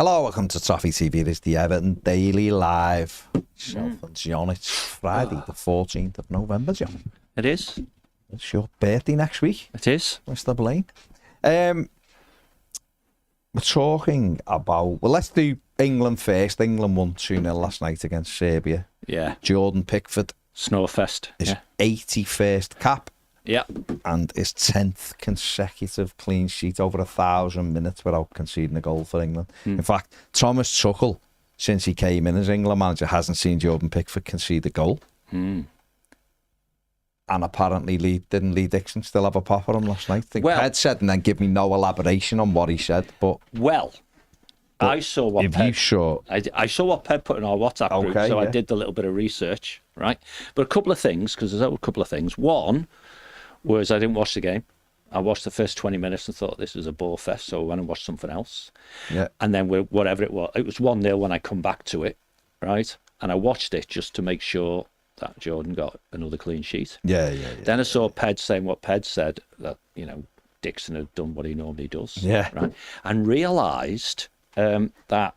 Hello, welcome to Toffee TV. It is the Everton Daily Live. Self and John. It's Friday, the 14th of November, John. It is. It's your birthday next week. It is. Mr. Blaine. We're talking about... Well, let's do England first. England won 2-0 last night against Serbia. Yeah. Jordan Pickford. Snorefest. His 81st cap. Yeah. And his 10th consecutive clean sheet, over 1,000 minutes without conceding a goal for England. In fact, Thomas Tuchel, since he came in as England manager, hasn't seen Jordan Pickford concede a goal. And apparently didn't Lee Dixon still have a pop on him last night? I think Ped said, and then give me no elaboration on what he said. But I saw what Ped... I saw what Ped put in our WhatsApp group, so I did the little bit of research, right? But a couple of things, because there's a couple of things. One was I didn't watch the game. I watched the first 20 minutes and thought this was a bore fest, so I went and watched something else. Yeah. And then whatever it was 1-0 when I come back to it, right? And I watched it just to make sure that Jordan got another clean sheet. Yeah. Then I saw Ped saying what Ped said, that, Dixon had done what he normally does. Yeah. Right? And realised that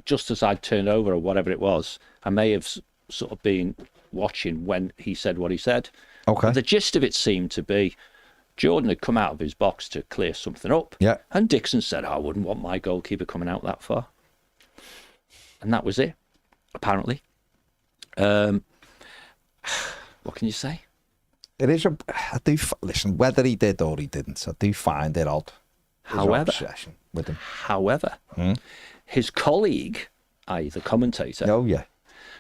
just as I'd turned over or whatever it was, I may have sort of been watching when he said what he said. Okay. The gist of it seemed to be Jordan had come out of his box to clear something up. Yeah. And Dixon said, I wouldn't want my goalkeeper coming out that far. And that was it, apparently. What can you say? It is listen, whether he did or he didn't, I do find it odd. However, with him. His colleague, i.e. the commentator,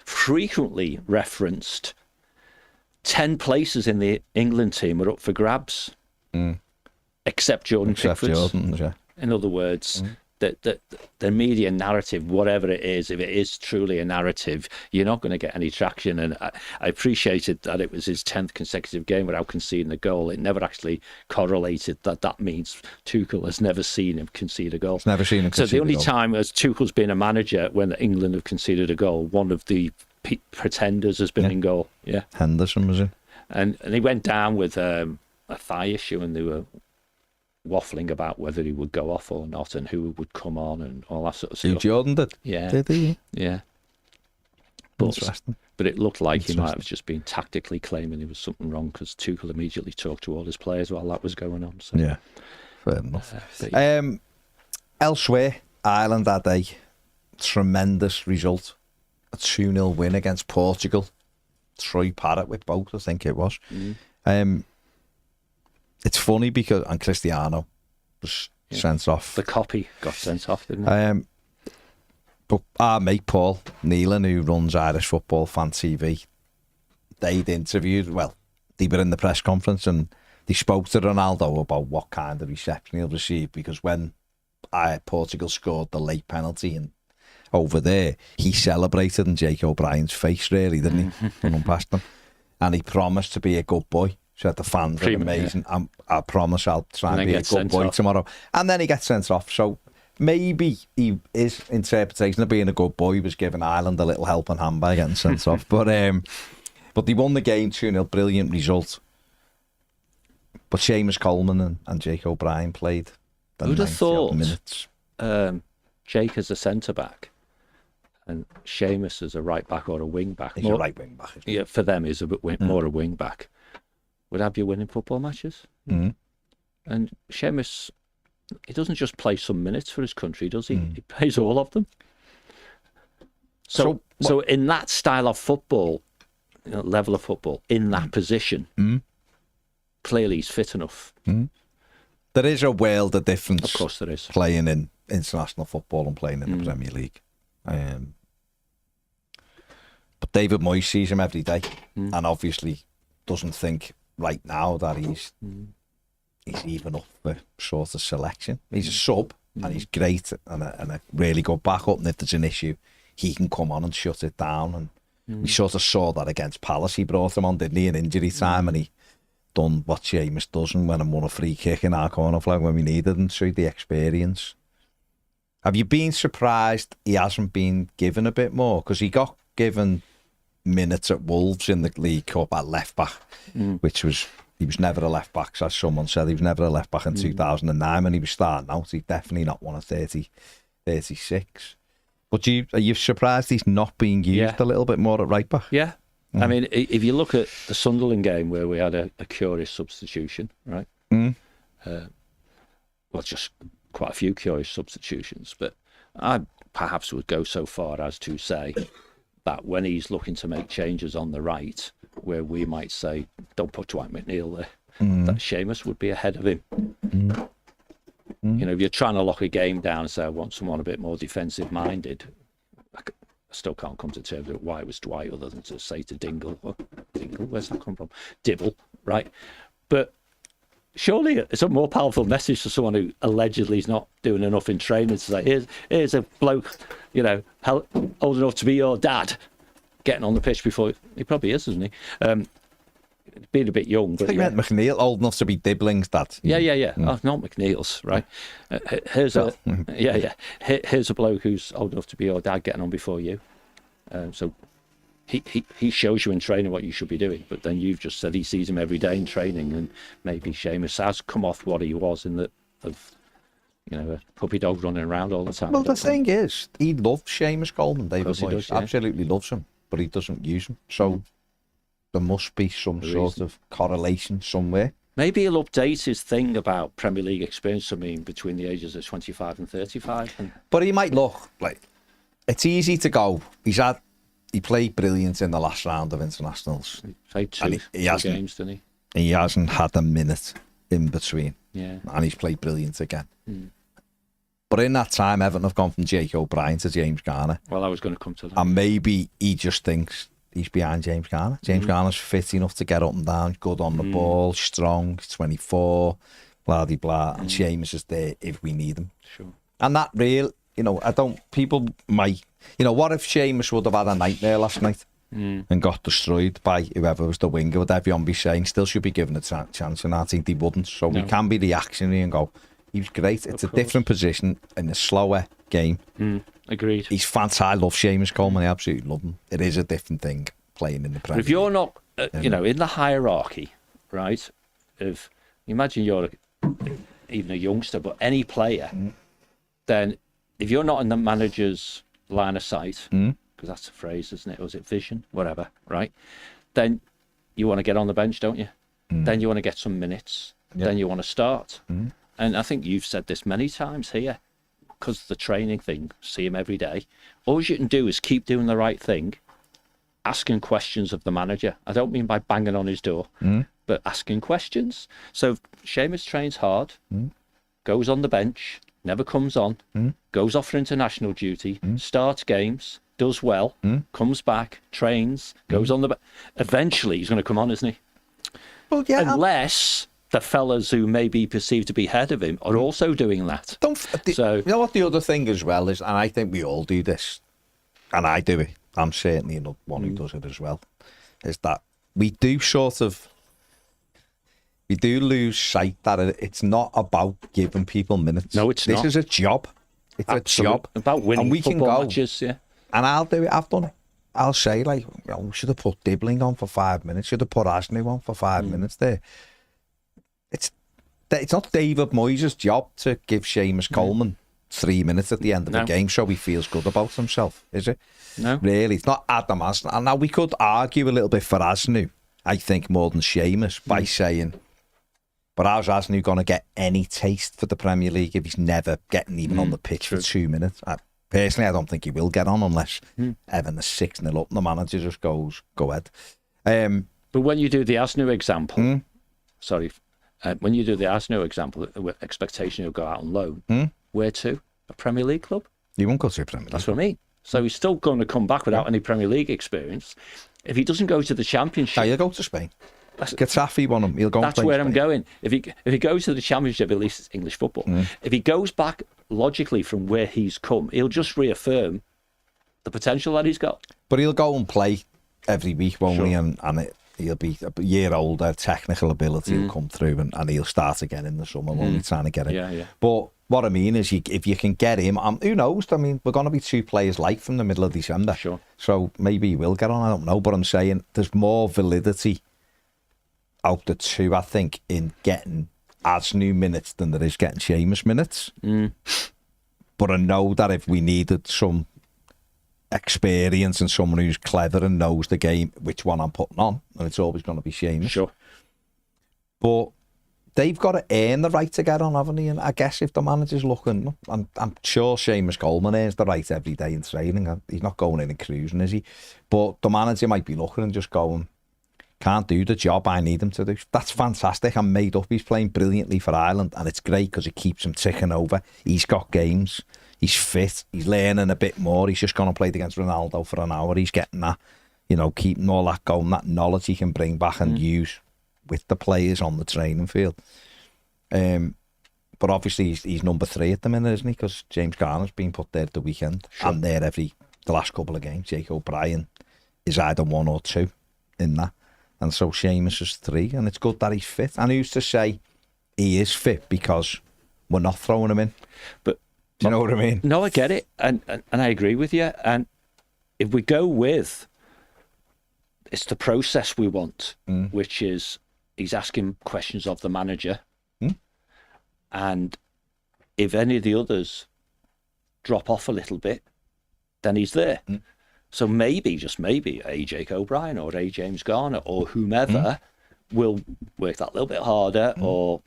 frequently referenced 10 places in the England team are up for grabs, except Jordan Pickford's. In other words, the media narrative, whatever it is, if it is truly a narrative, you're not going to get any traction. And I appreciated that it was his 10th consecutive game without conceding a goal. It never actually correlated that means Tuchel has never seen him concede a goal. Never seen him concede a goal. So the only time as Tuchel's been a manager when England have conceded a goal, one of the pretenders has been in goal. Yeah, Henderson was it? And he went down with a thigh issue, and they were waffling about whether he would go off or not and who would come on and all that sort of stuff. Jordan did? Yeah. Did he? Yeah. Interesting. But it looked like he might have just been tactically claiming there was something wrong, because Tuchel immediately talked to all his players while that was going on. So. Yeah, fair enough. Elsewhere, Ireland had a tremendous result. A 2-0 win against Portugal. Troy Parrott with both, I think it was. It's funny because, and Cristiano was sent off. The copy got sent off, didn't it? But our mate Paul Nealon, who runs Irish Football Fan TV, they'd interviewed, they were in the press conference and they spoke to Ronaldo about what kind of reception he'll receive, because when Portugal scored the late penalty and over there, he celebrated in Jake O'Brien's face, really, didn't he? Running past them. And he promised to be a good boy. Said the fans are amazing. Yeah. I promise I'll try and be a good boy tomorrow. And then he gets sent off. So maybe his interpretation of being a good boy was giving Ireland a little helping hand by getting sent off. But they won the game 2-0, brilliant result. But Seamus Coleman and Jake O'Brien played. Who'd have thought Jake as a centre-back and Seamus as a right-back or a wing-back. He's a right wing-back. Yeah, for them, he's a bit more a wing-back. Would have you winning football matches. And Seamus, he doesn't just play some minutes for his country, does he? He plays all of them. So in that style of football, level of football, in that position, clearly he's fit enough. There is a world of difference. Of course there is. Playing in international football and playing in the Premier League. But David Moyes sees him every day and obviously doesn't think right now that he's even up for sort of selection. He's a sub and he's great and a really good backup, and if there's an issue he can come on and shut it down. And we sort of saw that against Palace. He brought him on, didn't he, in injury time, and he done what Seamus doesn't when he won a free kick in our corner flag when we needed him, through the experience. Have you been surprised he hasn't been given a bit more? Because he got given minutes at Wolves in the League Cup at left back, which was, he was never a left back, as someone said. He was never a left back in 2009 when he was starting out. He's definitely not one of 30 36. But are you surprised he's not being used a little bit more at right back? Yeah. I mean, if you look at the Sunderland game where we had a curious substitution, right? Well, just quite a few curious substitutions, but I perhaps would go so far as to say that when he's looking to make changes on the right, where we might say, don't put Dwight McNeil there, that Seamus would be ahead of him. You know, if you're trying to lock a game down and say, I want someone a bit more defensive-minded, I still can't come to terms with why it was Dwight other than to say to Dingle, where's that come from? Dibble, right? But surely it's a more powerful message to someone who allegedly is not doing enough in training to say, here's a bloke, you know, old enough to be your dad, getting on the pitch before he probably is, isn't he? Being a bit young. But I think you meant McNeil, old enough to be Dibbling's dad. Yeah. Oh, not McNeil's, right? Here's a bloke who's old enough to be your dad, getting on before you. So he shows you in training what you should be doing, but then you've just said he sees him every day in training, and maybe Seamus has come off what he was of a puppy dog running around all the time. Well, the thing is, he loves Seamus Coleman, David Moyes. Does, yeah. Absolutely loves him, but he doesn't use him. So there must be some sort of correlation somewhere. Maybe he'll update his thing about Premier League experience, I mean, between the ages of 25 and 35. But he might look like, it's easy to go, he played brilliant in the last round of internationals. He played two games, didn't he? He hasn't had a minute in between. Yeah. And he's played brilliant again. But in that time, Everton have gone from Jake O'Brien to James Garner. Well, I was going to come to that. And maybe he just thinks he's behind James Garner. James Garner's fit enough to get up and down, good on the ball, strong, 24, blah-de-blah. And Seamus is there if we need him. Sure. And that people might, what if Seamus would have had a nightmare last night and got destroyed by whoever was the winger? Would everyone be saying still should be given a chance? And I think they wouldn't. So we can be reactionary and go, he was great. It's a different position in a slower game. Agreed. He's fantastic. I love Seamus Coleman. I absolutely love him. It is a different thing playing in the Premier League. If you're not, in the hierarchy, right, imagine you're even a youngster, but any player, then if you're not in the manager's line of sight, because that's a phrase, isn't it? Or is it vision? Whatever, right? Then you want to get on the bench, don't you? Then you want to get some minutes. Then you want to start. And I think you've said this many times here, because the training thing, see him every day. All you can do is keep doing the right thing, asking questions of the manager. I don't mean by banging on his door, but asking questions. So Seamus trains hard, goes on the bench, never comes on, goes off for international duty, starts games, does well, comes back, trains, goes on the bench. Eventually he's going to come on, isn't he? Well, yeah. Unless the fellas who may be perceived to be ahead of him are also doing that. So you know what the other thing as well is, and I think we all do this, and I do it, I'm certainly not one who does it as well, is that we do lose sight that it's not about giving people minutes. No, it's not. This is a job. It's Absolutely. A job. About winning and we football can go, matches, yeah. And I'll do it. I've done it. I'll say, we should have put Dibbling on for 5 minutes. Should have put Ashney on for 5 minutes there. It's not David Moyes' job to give Seamus Coleman 3 minutes at the end of the game so he feels good about himself, is it? No. Really, it's not Adam Ashney. And now we could argue a little bit for Ashney, I think, more than Seamus, by saying, but how's Ashney going to get any taste for the Premier League if he's never getting even on the pitch for 2 minutes? Personally, I don't think he will get on unless Everton is 6-0 up and the manager just goes, go ahead. But when you do the Ashney example, when you do the Arsenal example, with expectation he'll go out on loan, where to? A Premier League club? He won't go to a Premier League. That's what I mean. So he's still going to come back without any Premier League experience. If he doesn't go to the Championship... he'll go to Spain. Get Toffee on him. He'll go. That's where I'm going. If he goes to the Championship, at least it's English football. If he goes back logically from where he's come, he'll just reaffirm the potential that he's got. But he'll go and play every week, won't he? And he'll be a year older, technical ability will come through and he'll start again in the summer when we're trying to get it. Yeah. But what I mean is, if you can get him, who knows? I mean, we're going to be 2 players light from the middle of December. Sure. So maybe he will get on, I don't know. But I'm saying there's more validity out the 2, I think, in getting Ashney minutes than there is getting Seamus minutes. But I know that if we needed some experience and someone who's clever and knows the game, which one I'm putting on, and it's always going to be Seamus. Sure. But they've got to earn the right to get on, haven't they? And I guess if the manager's looking, I'm sure Seamus Coleman earns the right every day in training. He's not going in and cruising, is he? But the manager might be looking and just going, can't do the job I need him to do. That's fantastic. I'm made up. He's playing brilliantly for Ireland, and it's great because it keeps him ticking over. He's got games. He's fit. He's learning a bit more. He's just gone and played against Ronaldo for an hour. He's getting that, keeping all that going, that knowledge he can bring back and use with the players on the training field. But obviously he's number 3 at the minute, isn't he? Because James Garner's been put there at the weekend. Sure. And there the last couple of games. Jake O'Brien is either 1 or 2 in that. And so Seamus is 3, and it's good that he's fit. And who's to say he is fit because we're not throwing him in? But do you know what I mean? No, I get it, and I agree with you. And if we go with, it's the process we want, which is he's asking questions of the manager, and if any of the others drop off a little bit, then he's there. So maybe, just maybe, a Jake O'Brien or a James Garner or whomever will work that little bit harder, or,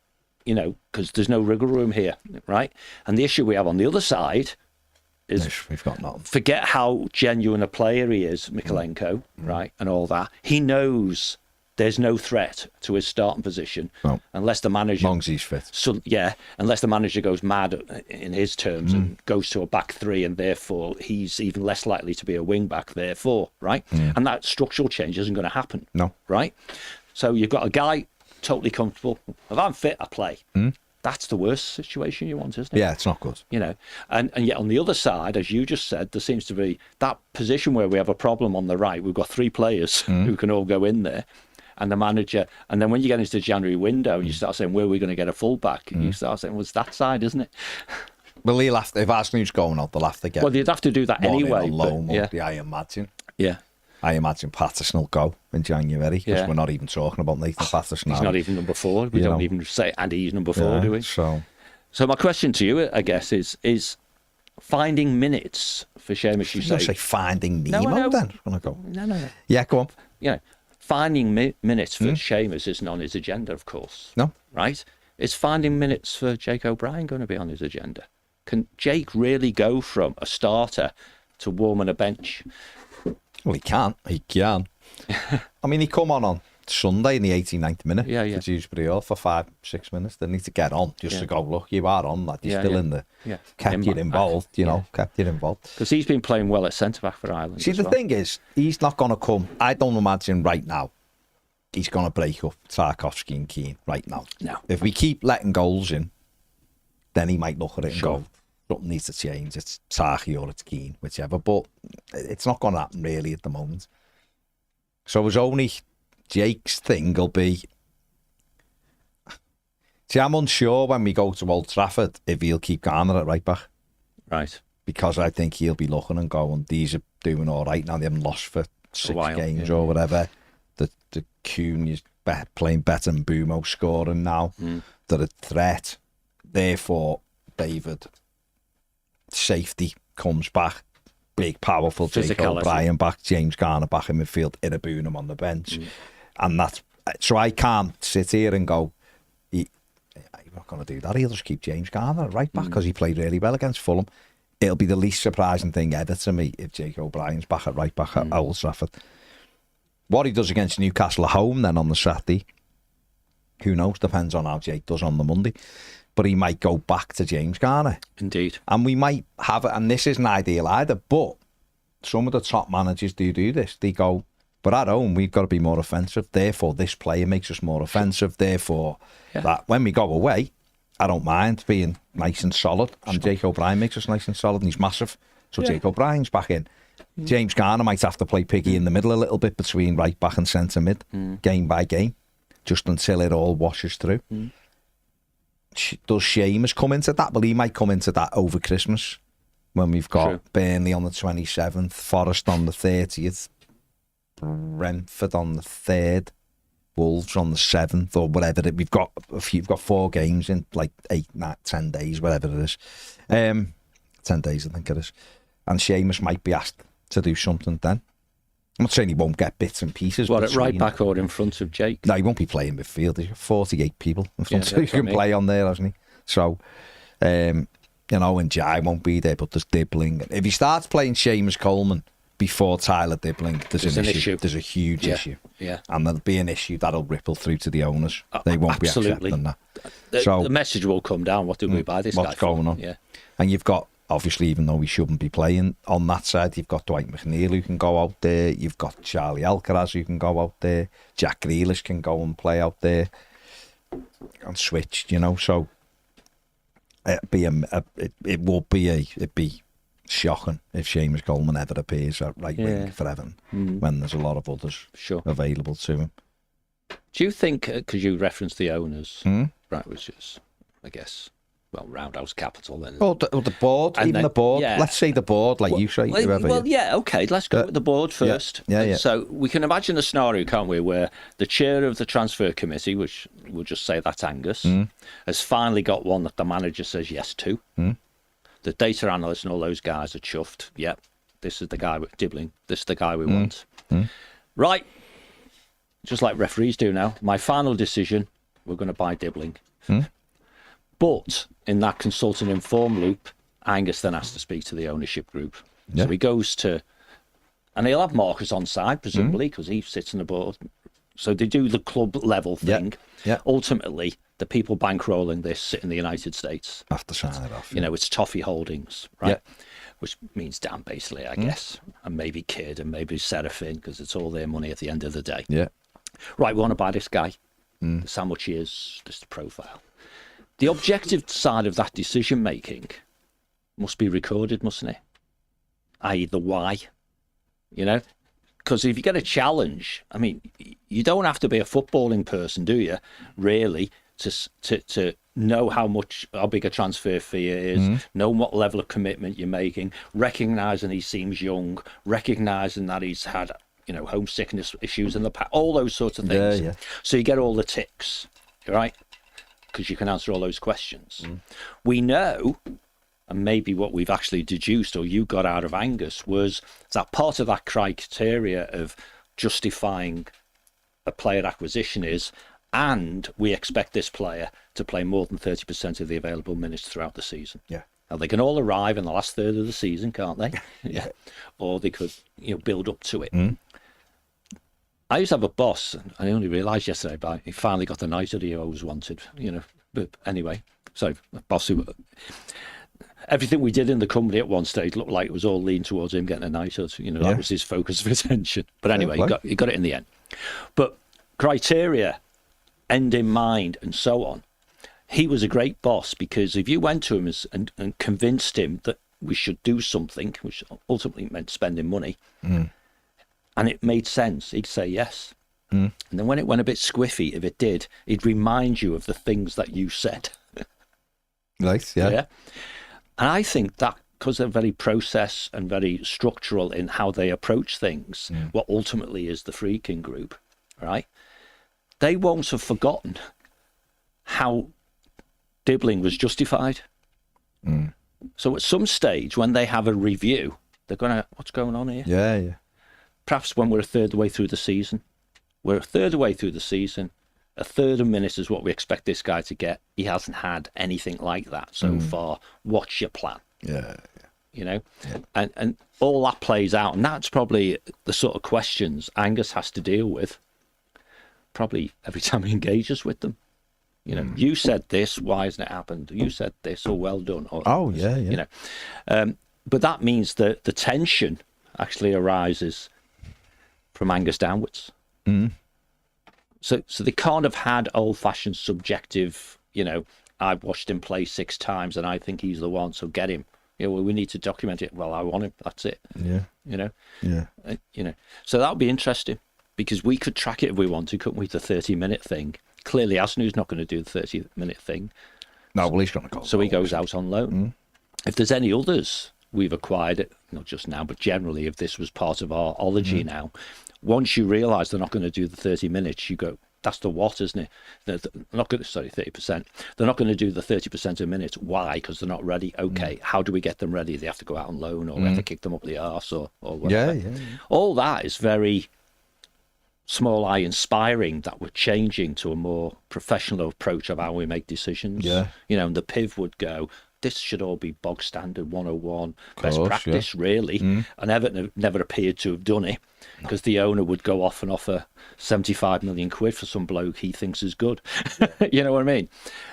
because there's no wriggle room here, right? And the issue we have on the other side is, we've got nothing. Forget how genuine a player he is, Mykolenko, right, and all that. He knows there's no threat to his starting position unless the manager... As long as he's fit. So, unless the manager goes mad in his terms and goes to a back 3, and therefore he's even less likely to be a wing back, therefore, right? And that structural change isn't going to happen. No. Right? So you've got a guy totally comfortable. If I'm fit, I play. That's the worst situation you want, isn't it? Yeah, it's not good. And yet on the other side, as you just said, there seems to be that position where we have a problem on the right. We've got 3 players who can all go in there. And the manager, and then when you get into the January window and you start saying, where are we going to get a fullback? You start saying, well, it's that side, isn't it? Well, he'll have to, if Arsenal's going out, they'll have to get... Well, they'd have to do that anyway. I imagine. Yeah. I imagine Patterson will go in January, because we're not even talking about Nathan Patterson. He's not even number 4. We don't even say, and he's number 4, do we? So my question to you, I guess, is finding minutes for Seamus, you say finding Nemo then? When I go. No. Yeah, go on. Finding minutes for Seamus isn't on his agenda, of course. No. Right? Is finding minutes for Jake O'Brien going to be on his agenda? Can Jake really go from a starter to warming a bench? Well, he can. I mean, he come on Sunday in the 89th minute for Dewsbury Hall for 5-6 minutes. They need to get on just to go, look, you are on, lad. You're still in the... Kept you involved, kept you involved. Because he's been playing well at centre-back for Ireland. See, the thing is, he's not going to come... I don't imagine right now he's going to break up Tarkowski and Keane right now. No. If we keep letting goals in, then he might look at it and go, something needs to change. It's Tarky or it's Keane, whichever. But it's not going to happen really at the moment. So it's only... Jake's thing will be... See, I'm unsure when we go to Old Trafford if he'll keep Garner at right back. Right. Because I think he'll be looking and going, these are doing all right now. They haven't lost for 6 games or whatever. The Kuhn is playing better than Bumo, scoring now. They're a threat. Therefore, David, safety comes back. Big, powerful Jake O'Brien back. James Garner back in midfield. Irabunam on the bench. And that's... So I can't sit here and go... You're not going to do that. He'll just keep James Garner right back because he played really well against Fulham. It'll be the least surprising thing ever to me if Jake O'Brien's back at right back at Old Trafford. What he does against Newcastle at home then on the Saturday, who knows? Depends on how Jake does on the Monday. But he might go back to James Garner. Indeed. And we might have it, and this isn't ideal either, but some of the top managers do this. They go, but at home, we've got to be more offensive. Therefore, this player makes us more offensive. Therefore, that when we go away, I don't mind being nice and solid. And Jake O'Brien makes us nice and solid, and he's massive. So Jake O'Brien's back in. James Garner might have to play piggy in the middle a little bit between right back and centre mid, game by game, just until it all washes through. Does Seamus come into that? Well, he might come into that over Christmas when we've got Burnley on the 27th, Forest on the 30th, Brentford on the 3rd, Wolves on the 7th, or whatever. We've got 4 games in like 8, 9, 10 days, whatever it is. 10 days, I think it is. And Seamus might be asked to do something then. I'm not saying he won't get bits and pieces. What, at right back or in front of Jake? No, he won't be playing midfield. There's 48 people in front who can play on there, hasn't he? So, and Jai won't be there, but there's Dibbling. If he starts playing Seamus Coleman before Tyler Dibbling, there's an issue. There's a huge issue. Yeah. And there'll be an issue that'll ripple through to the owners. They won't be accepting that. The message will come down. What did we buy this guy for? What's going on? Yeah. And you've got, obviously, even though we shouldn't be playing on that side, you've got Dwight McNeil who can go out there. You've got Charlie Alcaraz who can go out there. Jack Grealish can go and play out there and switch, So it'd be shocking if Seamus Coleman ever appears at right wing for Everton when there's a lot of others available to him. Do you think, because you referenced the owners, right, which is, I guess, Roundhouse Capital then. Well, the board, and even then, the board. Yeah. Let's say the board, like you say. Okay, let's go with the board first. Yeah. So we can imagine a scenario, can't we, where the chair of the transfer committee, which we'll just say that's Angus, has finally got one that the manager says yes to. The data analyst and all those guys are chuffed. Yep, this is the guy with Dibbling. This is the guy we want. Right, just like referees do now. My final decision, we're going to buy Dibbling. But in that consult and inform loop, Angus then has to speak to the ownership group. So he goes to, and he'll have Marcus on side, presumably, because he sits on the board. So they do the club level thing. Ultimately, the people bankrolling this sit in the United States. Have to sign it off. It's Toffee Holdings, right? Which means Dan, basically, I guess. And maybe Kid and maybe Seraphin, because it's all their money at the end of the day. Right, we want to buy this guy. This is how much he is, this is the profile. The objective side of that decision making must be recorded, mustn't it? I.e. the why, Because if you get a challenge, I mean, you don't have to be a footballing person, do you, really, to know how big a transfer fee is, know what level of commitment you're making, recognising he seems young, recognising that he's had, homesickness issues in the past, all those sorts of things. So you get all the ticks, right? Because you can answer all those questions. We know, and maybe what we've actually deduced or you got out of Angus was that part of that criteria of justifying a player acquisition is, and we expect this player to play more than 30% of the available minutes throughout the season. Now, they can all arrive in the last third of the season, can't they? Or they could, build up to it. I used to have a boss, and I only realised yesterday, but he finally got the knighthood he always wanted, But anyway, so a boss who... Everything we did in the company at one stage looked like it was all leaned towards him getting a knighthood. That was his focus of attention. But anyway, he got it in the end. But criteria, end in mind, and so on. He was a great boss because if you went to him and convinced him that we should do something, which ultimately meant spending money, and it made sense, he'd say yes. And then when it went a bit squiffy, if it did, he'd remind you of the things that you said. Right, yeah. And I think that, because they're very process and very structural in how they approach things, what ultimately is the Freaking Group, right? They won't have forgotten how Dibbling was justified. So at some stage, when they have a review, they're going to, what's going on here? Yeah. Perhaps when we're a third of the way through the season. We're a third of the way through the season. A third of minutes is what we expect this guy to get. He hasn't had anything like that so far. What's your plan? And all that plays out. And that's probably the sort of questions Angus has to deal with probably every time he engages with them. You said this, why hasn't it happened? You said this, well done. Or, but that means that the tension actually arises from Angus downwards. So they can't have had old-fashioned subjective, I've watched him play 6 times and I think he's the one, so get him. We need to document it. Well, I want him. That's it. So that would be interesting because we could track it if we wanted, couldn't we? The 30-minute thing. Clearly, Asnu's not going to do the 30-minute thing. No, well, he's going to go. So he goes out on loan. If there's any others we've acquired, not just now, but generally, if this was part of our ology now, once you realise they're not going to do the 30 minutes, you go, that's the what, isn't it? They're not going to, 30%. They're not going to do the 30% a minute. Why? Because they're not ready. Okay, how do we get them ready? They have to go out on loan, or we have to kick them up the arse, or whatever. Yeah. All that is very small eye inspiring, that we're changing to a more professional approach of how we make decisions. Yeah. And the PIV would go, this should all be bog standard 101, best practice, really. And Everton never appeared to have done it, because the owner would go off and offer 75 million quid for some bloke he thinks is good. You know what I mean?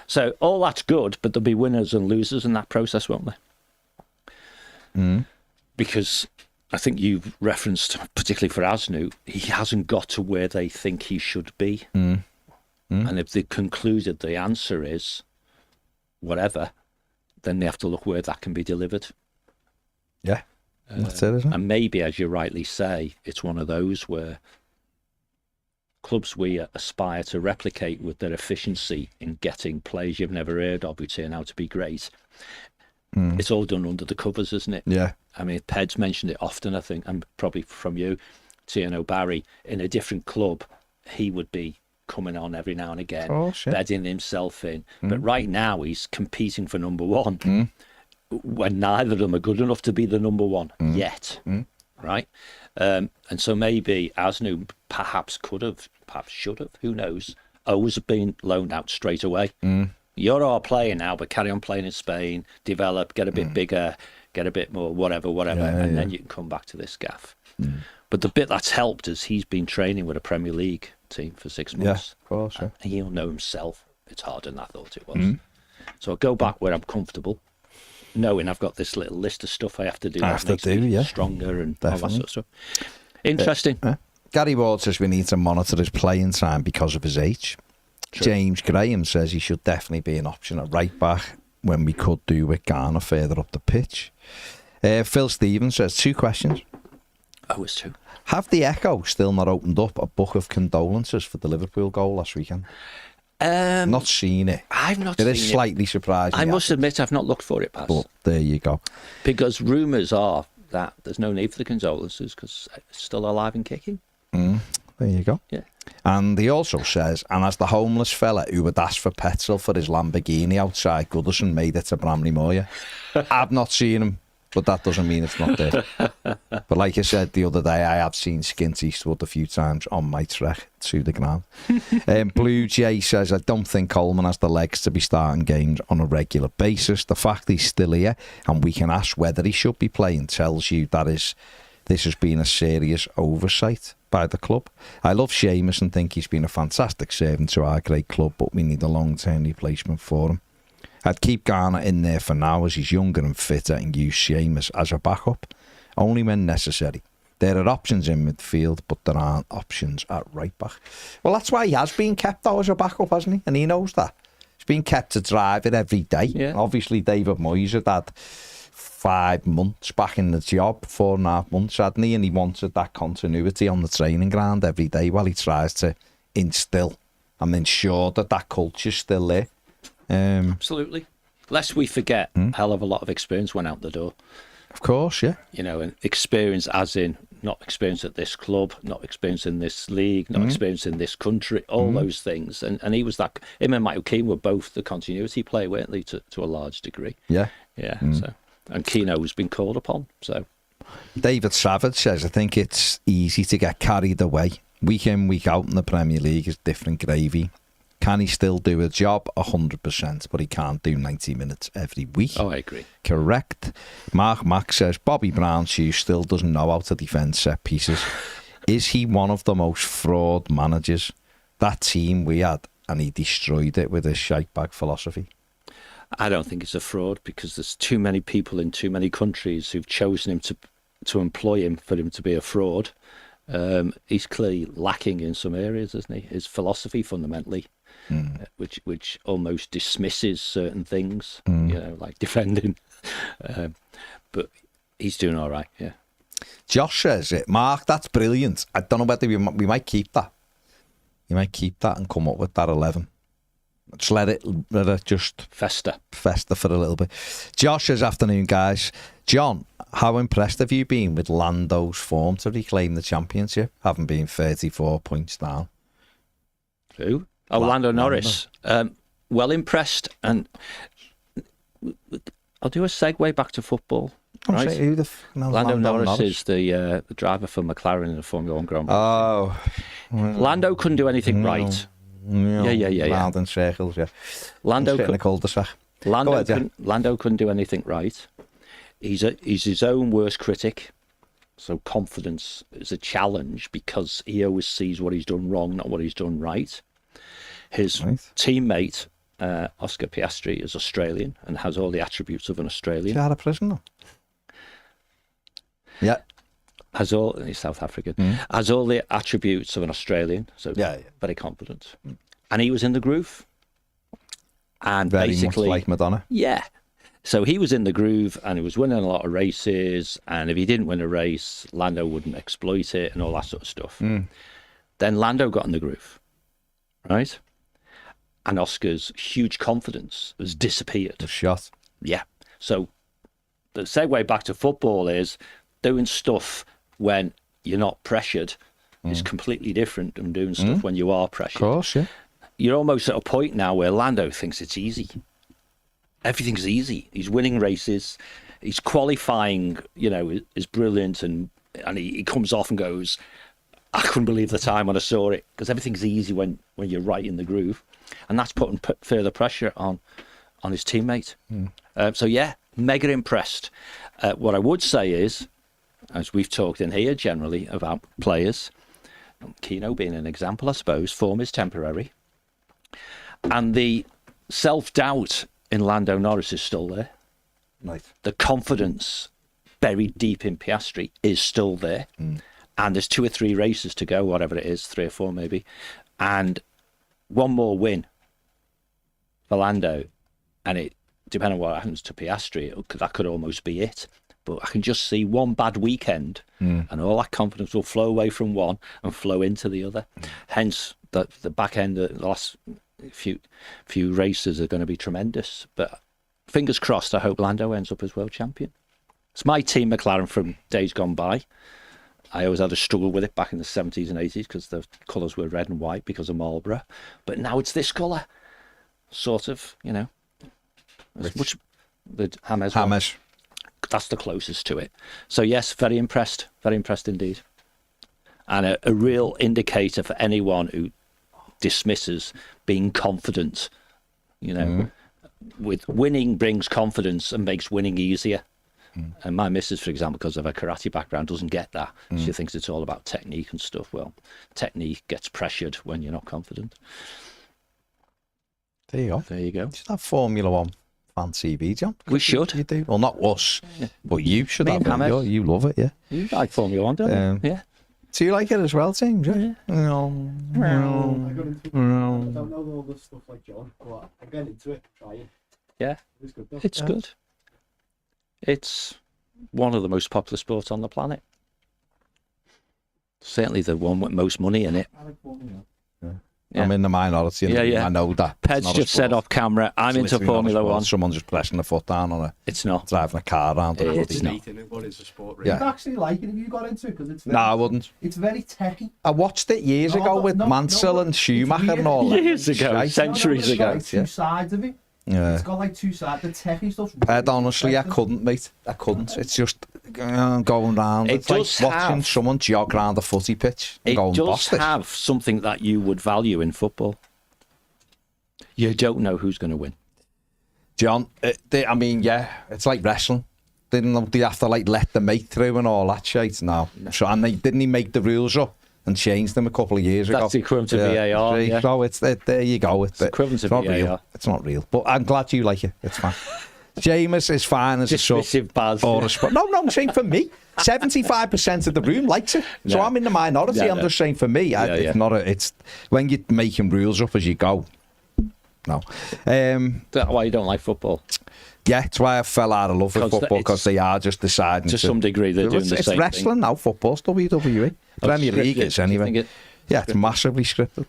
So all that's good, but there'll be winners and losers in that process, won't there? Because I think you've referenced, particularly for Asnu, he hasn't got to where they think he should be. And if they concluded the answer is whatever, then they have to look where that can be delivered. Yeah, that's it, isn't it? And maybe, as you rightly say, it's one of those where clubs we aspire to replicate with their efficiency in getting players you've never heard of who turn out to be great. It's all done under the covers, isn't it? Yeah. I mean, Ped's mentioned it often, I think, and probably from you, Tierno Barry, in a different club, he would be coming on every now and again, bedding himself in. But right now, he's competing for number one, when neither of them are good enough to be the number one yet, right? And so maybe Asnu perhaps could have, perhaps should have, who knows, always have been loaned out straight away. You're our player now, but carry on playing in Spain, develop, get a bit bigger, get a bit more, whatever, and then you can come back to this gaff. But the bit that's helped is he's been training with a Premier League team for 6 months. Yeah, of course. Yeah. And he'll know himself it's harder than I thought it was. So I'll go back where I'm comfortable, knowing I've got this little list of stuff I have to do. Stronger and all that sort of stuff. Interesting. Gary Ward says we need to monitor his playing time because of his age. True. James Graham says he should definitely be an option at right back when we could do with Garner further up the pitch. Phil Stevens says 2 questions. Oh, it's 2. Have the Echo still not opened up a book of condolences for the Liverpool goal last weekend? Not seen it. I've not seen it. It is slightly surprising. I must admit I've not looked for it, Paz. But there you go. Because rumours are that there's no need for the condolences because it's still alive and kicking. There you go. Yeah. And he also says, and as the homeless fella who would ask for petrol for his Lamborghini outside Goodison made it to Bramley Moor, I've not seen him, but that doesn't mean it's not there. But like I said the other day, I have seen Skint Eastwood a few times on my trek to the ground. Blue Jay says, I don't think Coleman has the legs to be starting games on a regular basis. The fact he's still here and we can ask whether he should be playing tells you that this has been a serious oversight by the club. I love Seamus and think he's been a fantastic servant to our great club, but we need a long-term replacement for him. I'd keep Garner in there for now as he's younger and fitter and use Seamus as a backup, only when necessary. There are options in midfield, but there aren't options at right back. Well, that's why he has been kept though as a backup, hasn't he? And he knows that. He's been kept to drive it every day. Yeah. Obviously, David Moyes had that 5 months back in the job, 4.5 months, hadn't he? And he wanted that continuity on the training ground every day while he tries to instill and ensure that that culture's still there. Absolutely. Lest we forget, a hell of a lot of experience went out the door. Of course, yeah. You know, and experience as in not experience at this club, not experience in this league, not experience in this country, all those things. And he was that. Him and Michael Keane were both the continuity player, weren't they, to a large degree? Yeah. Yeah. So, and Keano's been called upon. So, David Savage says, I think it's easy to get carried away. Week in, week out in the Premier League is different gravy. Can he still do a job? 100%, but he can't do 90 minutes every week. Oh, I agree. Correct. Mark Mack says, Bobby Brown's still doesn't know how to defend set pieces. Is he one of the most fraud managers? That team we had, and he destroyed it with his shite bag philosophy. I don't think it's a fraud because there's too many people in too many countries who've chosen him to employ him for him to be a fraud. He's clearly lacking in some areas, isn't he? His philosophy, fundamentally, which almost dismisses certain things, you know, like defending. But he's doing all right, yeah. Josh says it. Mark, that's brilliant. I don't know whether we might keep that. You might keep that and come up with that 11. Just let it just fester for a little bit. Josh says, afternoon, guys. John, how impressed have you been with Lando's form to reclaim the championship, having been 34 points down? Who? Oh, Lando Norris. Well impressed, and I'll do a segue back to football. Right? Lando Norris is the driver for McLaren in the Formula 1 Grand Prix. Oh. Lando couldn't do anything right. Yeah. Round in circles, yeah. Lando couldn't do anything right. He's his own worst critic. So confidence is a challenge because he always sees what he's done wrong, not what he's done right. His teammate, Oscar Piastri, is Australian and has all the attributes of an Australian. Is he out of prison though? Yeah. He's South African. Has all the attributes of an Australian, so very confident. And he was in the groove. And very basically, much like Madonna. Yeah. So he was in the groove and he was winning a lot of races. And if he didn't win a race, Lando wouldn't exploit it and all that sort of stuff. Then Lando got in the groove, right? And Oscar's huge confidence has disappeared. The shot. Yeah. So the segue back to football is doing stuff when you're not pressured is completely different from doing stuff when you are pressured. Of course, yeah. You're almost at a point now where Lando thinks it's easy. Everything's easy. He's winning races. He's qualifying, is brilliant. And he comes off and goes, I couldn't believe the time when I saw it, because everything's easy when you're right in the groove. And that's putting further pressure on his teammate. So, yeah, mega impressed. What I would say is, as we've talked in here generally about players, Keno being an example, I suppose, form is temporary. And the self-doubt in Lando Norris is still there. Nice. The confidence buried deep in Piastri is still there. And there's 2 or 3 races to go, whatever it is, 3 or 4 maybe. And one more win for Lando, and it, depending on what happens to Piastri, that could almost be it. But I can just see one bad weekend and all that confidence will flow away from one and flow into the other. Hence, the back end of the last few races are going to be tremendous. But fingers crossed, I hope Lando ends up as world champion. It's my team, McLaren, from days gone by. I always had a struggle with it back in the 70s and 80s because the colours were red and white because of Marlborough. But now it's this colour. Sort of, Which the Hammers. That's the closest to it. So, yes, very impressed indeed. And a real indicator for anyone who dismisses being confident. With winning brings confidence and makes winning easier. And my missus, for example, because of her karate background, doesn't get that. She thinks it's all about technique and stuff. Well, technique gets pressured when you're not confident. There you go. You should have Formula 1 fan TV, John. We should. You do. Well, not us, but you should have it. You love it, yeah. You like Formula 1, don't you? Yeah. Do you like it as well, Tim? Yeah. I don't know all this stuff like John, but I get into it, trying. Yeah. It's good though. It's good. It's one of the most popular sports on the planet. Certainly the one with most money in it. I like Formula 1. Yeah. I'm in the minority. Yeah. I know that. Ped's just said off camera, I'm into Formula 1. Someone just pressing the foot down on it. It's not. Driving a car around. It's not. What is a sport, really? You'd actually like it if you got into it, because it's very, I wouldn't. It's very techy. I watched it years ago with Mansell and Schumacher and all that. Years ago, centuries ago. It's got 2 sides of it. Yeah. It's got 2 sides. The techy stuff's Ped, honestly, I couldn't, mate. I couldn't. It's just going round. It's like watching someone jog round a footy pitch and going does have something that you would value in football. You don't know who's going to win. John, it's like wrestling. Didn't they have to let the mate through and all that shit? No. So, and didn't he make the rules up and change them a couple of years ago? That's the equivalent to VAR. Yeah. So there you go. It's equivalent to VAR. Real. It's not real. But I'm glad you like it. It's fine. Seamus is fine as a sub. Or a spot. No, I'm saying for me. 75% of the room likes it. So I'm in the minority. I'm just saying for me. It's not it's when you're making rules up as you go. No. That's why you don't like football. Yeah, it's why I fell out of love with football, because they are just deciding to some degree they're doing the same thing. It's wrestling now, football's WWE. Premier League is anyway. It's massively scripted.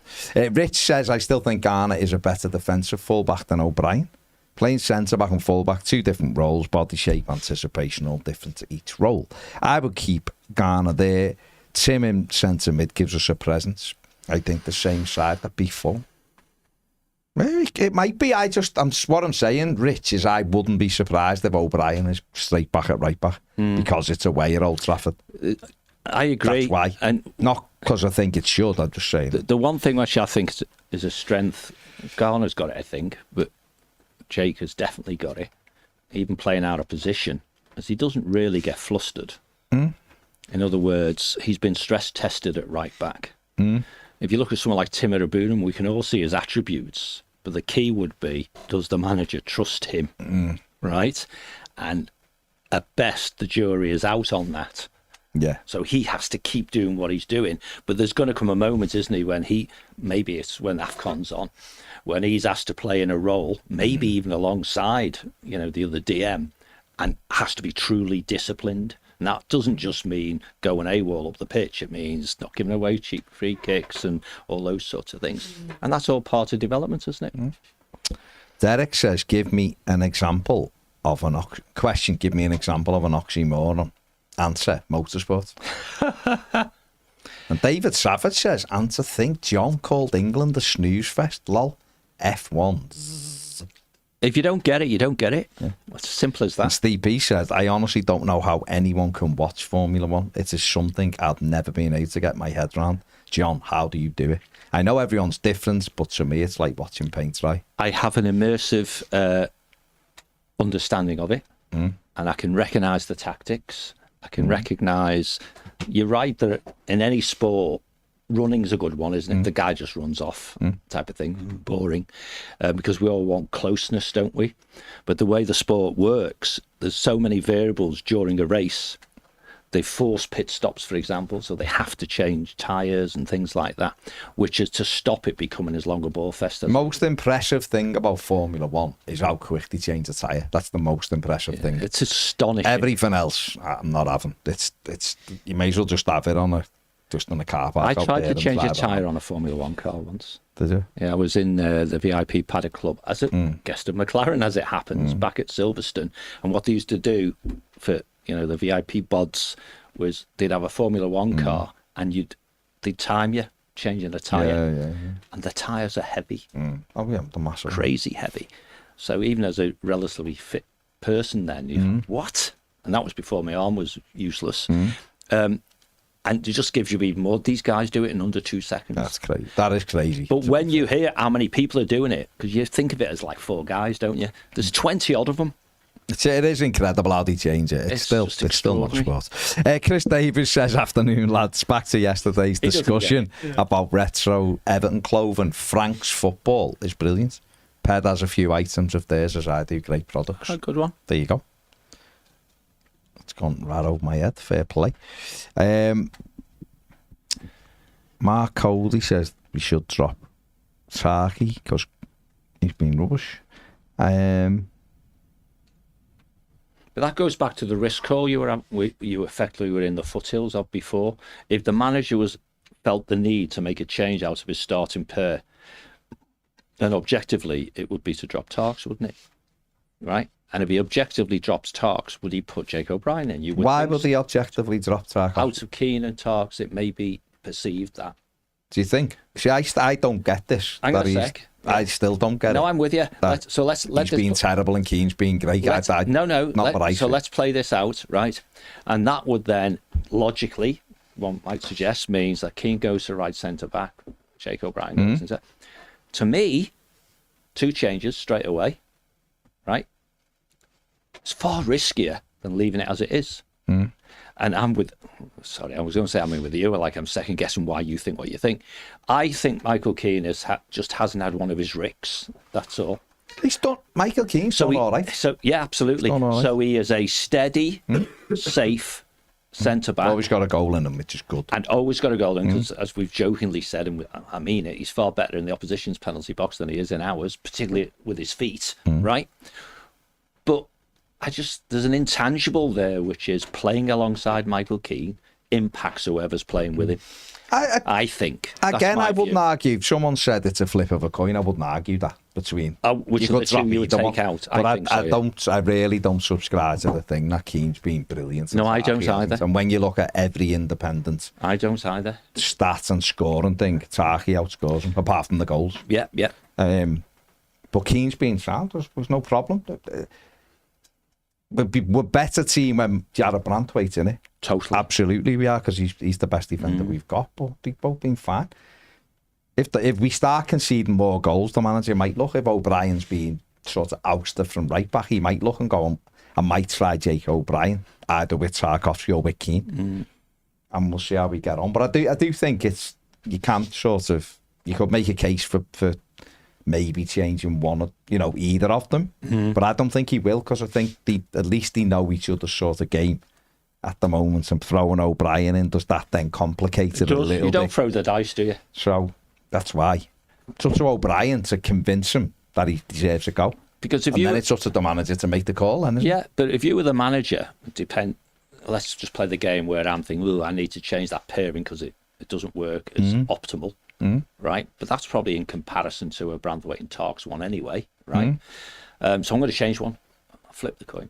Rich says, I still think Garner is a better defensive fullback than O'Brien. Playing centre-back and fullback, 2 different roles, body shape, anticipation, all different to each role. I would keep Garner there. Tim in centre-mid gives us a presence. I think the same side that be full. Maybe it might be. What I'm saying, Rich, is I wouldn't be surprised if O'Brien is straight back at right back because it's away at Old Trafford. I agree. That's why. And not because I think it should, I'm just saying. The one thing which I think is a strength, Garner's got it, I think, but Jake has definitely got it, even playing out of position, as he doesn't really get flustered. In other words, he's been stress tested at right back. If you look at someone like Tim Abunam, we can all see his attributes, but the key would be, does the manager trust him? Right? And at best, the jury is out on that. Yeah. So he has to keep doing what he's doing. But there's going to come a moment, isn't he, when maybe it's when AFCON's on, when he's asked to play in a role, maybe even alongside, the other DM, and has to be truly disciplined. And that doesn't just mean going AWOL up the pitch. It means not giving away cheap free kicks and all those sorts of things. And that's all part of development, isn't it? Derek says, give me an example of an oxymoron. Answer, motorsport. And David Savage says, and to think John called England a snooze fest, lol. F1. If you don't get it, you don't get it. Yeah. It's as simple as that. And Steve B said, I honestly don't know how anyone can watch Formula One. It is something I've never been able to get my head around. John, how do you do it? I know everyone's different, but to me, it's like watching paint dry. I have an immersive understanding of it, and I can recognise the tactics. I can recognise, you're right, that in any sport, running's a good one, isn't it? The guy just runs off type of thing. Boring. Because we all want closeness, don't we? But the way the sport works, there's so many variables during a race. They force pit stops, for example, so they have to change tyres and things like that, which is to stop it becoming as long a ball fest. Most impressive thing about Formula One is how quick they change the tyre. That's the most impressive thing. It's astonishing. Everything else, I'm not having. It's you may as well just have it just on a car park. I tried to change a tyre on a Formula One car once. Did you? Yeah, I was in the VIP paddock club as a guest of McLaren, as it happens, back at Silverstone. And what they used to do for the VIP bods was they'd have a Formula One car and they'd time you changing the tyre. Yeah. And the tyres are heavy. Oh yeah, the massive. Crazy heavy. So even as a relatively fit person then, what? And that was before my arm was useless. And it just gives you even more. These guys do it in under 2 seconds. That's crazy. That is crazy. But when you hear how many people are doing it, because you think of it as like 4 guys, don't you? There's 20 odd of them. It is incredible how they change it. It's still not sport. Chris Davis says, afternoon lads, back to yesterday's discussion about retro Everton clothing. Frank's football is brilliant. Ped has a few items of theirs, as I do. Great products. A good one. There you go. It's gone right over my head. Fair play. Mark Cody says we should drop Tarky because he's been rubbish. But that goes back to the risk call you effectively were in the foothills of before. If the manager felt the need to make a change out of his starting pair, then objectively it would be to drop Tarks, wouldn't it? Right? And if he objectively drops Tarks, would he put Jake O'Brien in? Why would he objectively drop Tarks? Out of Keane and Tarks, it may be perceived that. Do you think? See, I don't get this. Hang on a sec. I still don't get it. No, I'm with you. Let's he's been terrible and Keane's been great. Let's play this out, right? And that would then, logically, one might suggest, means that Keane goes to right centre-back, Jake O'Brien goes into. To me, 2 changes straight away, right? It's far riskier than leaving it as it is. And I was going to say I'm with you, like I'm second guessing why you think what you think. I think Michael Keane just hasn't had one of his ricks. That's all. He's done. Michael Keane's done all right. So yeah, absolutely. So he is a steady, safe centre back. Always got a goal in him, which is good. And always got a goal in, because as we've jokingly said, and I mean it, he's far better in the opposition's penalty box than he is in ours, particularly with his feet, right? But there's an intangible there, which is playing alongside Michael Keane impacts whoever's playing with him. I think. Again, I wouldn't argue. If someone said it's a flip of a coin, I wouldn't argue that between. Which of the two you would take out? I think so, I really don't subscribe to the thing that Keane's been brilliant. No, I don't either. And when you look at every independent, I don't either. Stats and scoring thing, Taki outscores him, apart from the goals. Yeah. But Keane's been sound. There's no problem. We're better team when Jarrod Branthwaite's in it. Totally. Absolutely we are, because he's the best defender we've got, but they've both been fine. If we start conceding more goals, the manager might look, if O'Brien's been sort of ousted from right back, he might look and go, I might try Jake O'Brien, either with Tarkowski or with Keane. And we'll see how we get on. But I do think you could make a case for maybe changing one or, either of them. But I don't think he will, because I think at least they know each other's sort of game at the moment, and throwing O'Brien in, does that then complicate it a little bit? You don't throw the dice, do you? So that's why. It's up to O'Brien to convince him that he deserves a go. Because then it's up to the manager to make the call. But if you were the manager, let's just play the game where I'm thinking, I need to change that pairing because it doesn't work as optimal. Right, but that's probably in comparison to a Branthwaite and Tarks one anyway, right? So I'm going to change one. I'll flip the coin,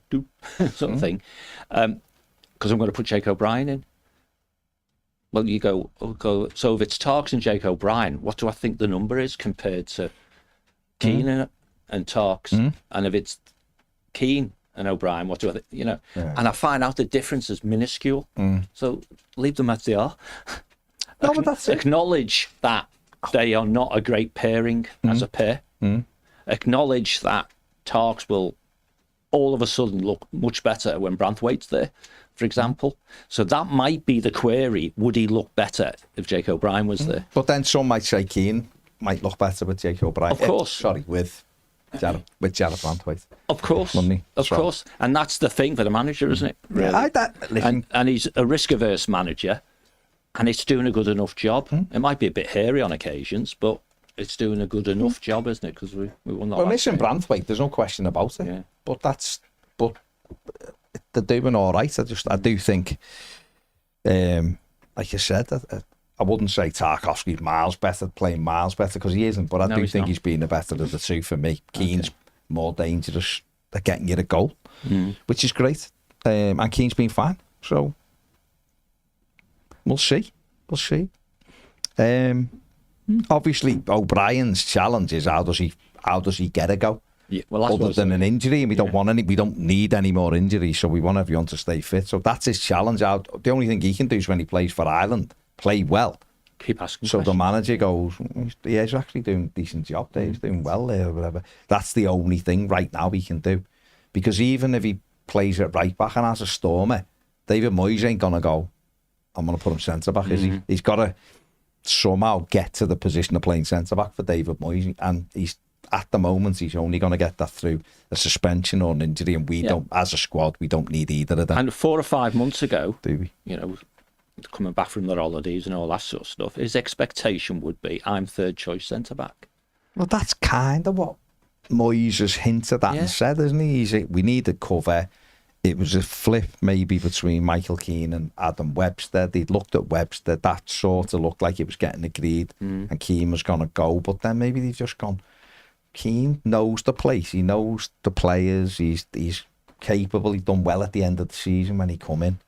sort of thing, because I'm going to put Jake O'Brien in. Well, you go. So if it's Tarks and Jake O'Brien, what do I think the number is compared to Keane and Tarks? And if it's Keane and O'Brien, what do I think? And I find out the difference is minuscule. So leave them as they are. No, but that's acknowledge that they are not a great pairing as a pair. Acknowledge that Tarks will all of a sudden look much better when Branthwaite's there, for example. So that might be the query. Would he look better if Jake O'Brien was there? But then some might say Keane might look better with Jake O'Brien. Of course. With Jarrod Branthwaite. Of course. Of course. And that's the thing for the manager, isn't it? Really? And he's a risk-averse manager. And it's doing a good enough job. It might be a bit hairy on occasions, but it's doing a good enough job, isn't it? Because we won that. Well, missing Branthwaite, there's no question about it. Yeah. But they're doing all right. I do think, like you said, I wouldn't say Tarkowski's playing miles better, because he isn't. But I do think he's been the better of the two for me. Keane's more dangerous at getting you a goal, which is great. And Keane's been fine. So. We'll see. Obviously, O'Brien's challenge is how does he get a go? Yeah, well, other than an injury, and we don't need any more injuries, so we want everyone to stay fit. So that's his challenge. The only thing he can do is when he plays for Ireland, play well. Keep asking. So the manager goes, yeah, he's actually doing a decent job there. He's doing well there, or whatever. That's the only thing right now he can do, because even if he plays at right back and has a stormer, David Moyes ain't gonna go, I'm going to put him centre-back, is he? He's got to somehow get to the position of playing centre-back for David Moyes. And at the moment, he's only going to get that through a suspension or an injury. And we don't, as a squad, we don't need either of them. And 4 or 5 months ago, do we? Coming back from their holidays and all that sort of stuff, his expectation would be, I'm third choice centre-back. Well, that's kind of what Moyes has hinted at and said, isn't he? We need a cover. It was a flip maybe between Michael Keane and Adam Webster. They'd looked at Webster. That sort of looked like it was getting agreed and Keane was going to go. But then maybe they've just gone, Keane knows the place. He knows the players. He's capable. He's done well at the end of the season when he come in.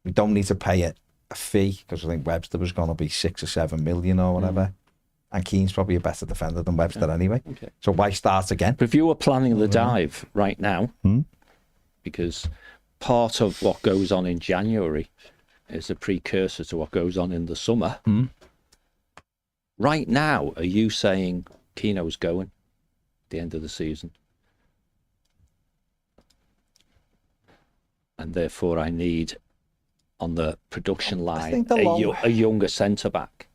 We don't need to pay a fee, because I think Webster was going to be 6 or 7 million or whatever. And Keane's probably a better defender than Webster anyway. Okay. So why start again? But if you were planning the dive right now... because part of what goes on in January is a precursor to what goes on in the summer. Right now, are you saying Keano's going at the end of the season? And therefore I need, on the production line, a younger centre-back.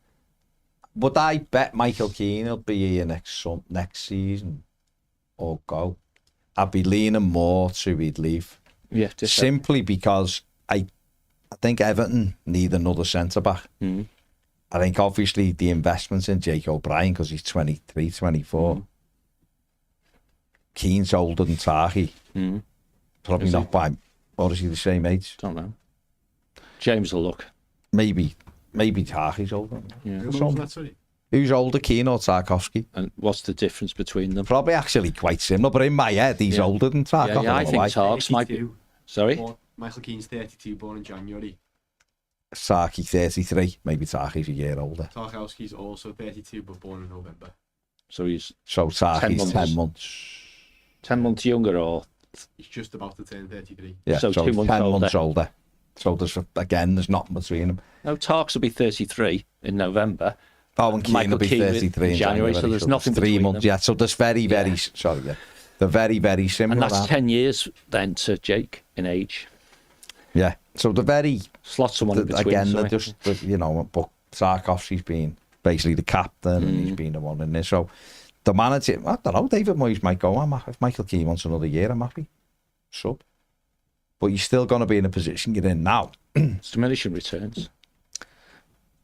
Would I bet Michael Keane will be here next season or go? I'd be leaning more to he'd leave. Yeah, simply because I think Everton need another centre-back. I think obviously the investments in Jake O'Brien, because he's 23, 24. Keane's older than Taki. Probably not by, or is he the same age? Don't know. James will look. Maybe Tarky's older. Yeah. Who's older, Keane or Tarkowski? And what's the difference between them? Probably actually quite similar, but in my head, he's older than Tarkowski. Yeah, I think Tarks might be. Sorry? Michael Keane's 32, born in January. Saki 33, maybe Tarky's a year older. Tarkowski's also 32, but born in November. So he's Tarky's 10 months. 10 months younger, or he's just about to turn 33. Yeah, so 2 months 10 older. months older. So there's nothing between them. No, Tarks will be 33 in November. Oh, and Keane will be 33 in January. So there's nothing 3 between months. them. Yeah, so there's very sorry. Yeah, they're very similar. And that's 10 years then to Jake in age. Yeah, so they're very. Slot someone in between. Again, they're just but Tarkowski's been basically the captain, and he's been the one in there. So the manager, I don't know, David Moyes might go, if Michael Keane wants another year, I'm happy. Sub. But you're still going to be in a position you're in now. It's diminishing returns.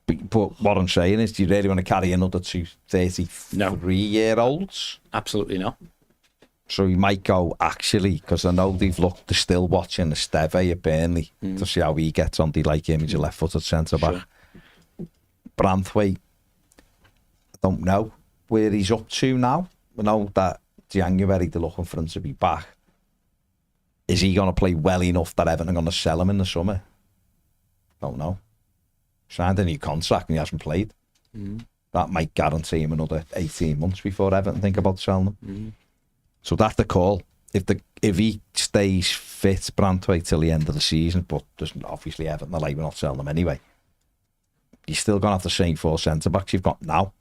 But what I'm saying is, do you really want to carry another 33-year-olds? Absolutely not. So he might go, actually, because I know they're still watching Esteve at Burnley to see how he gets on. They like him, he's a left-footed centre-back. Sure. Branthwaite, I don't know where he's up to now. I know that January they're looking for him to be back. Is he going to play well enough that Everton are going to sell him in the summer? Don't know. Signed a new contract and he hasn't played. That might guarantee him another 18 months before Everton think about selling him. So that's the call. If he stays fit, Branthwaite, till the end of the season, but there's obviously Everton are like, we're not selling him anyway. You're still going to have the same 4 centre-backs you've got now,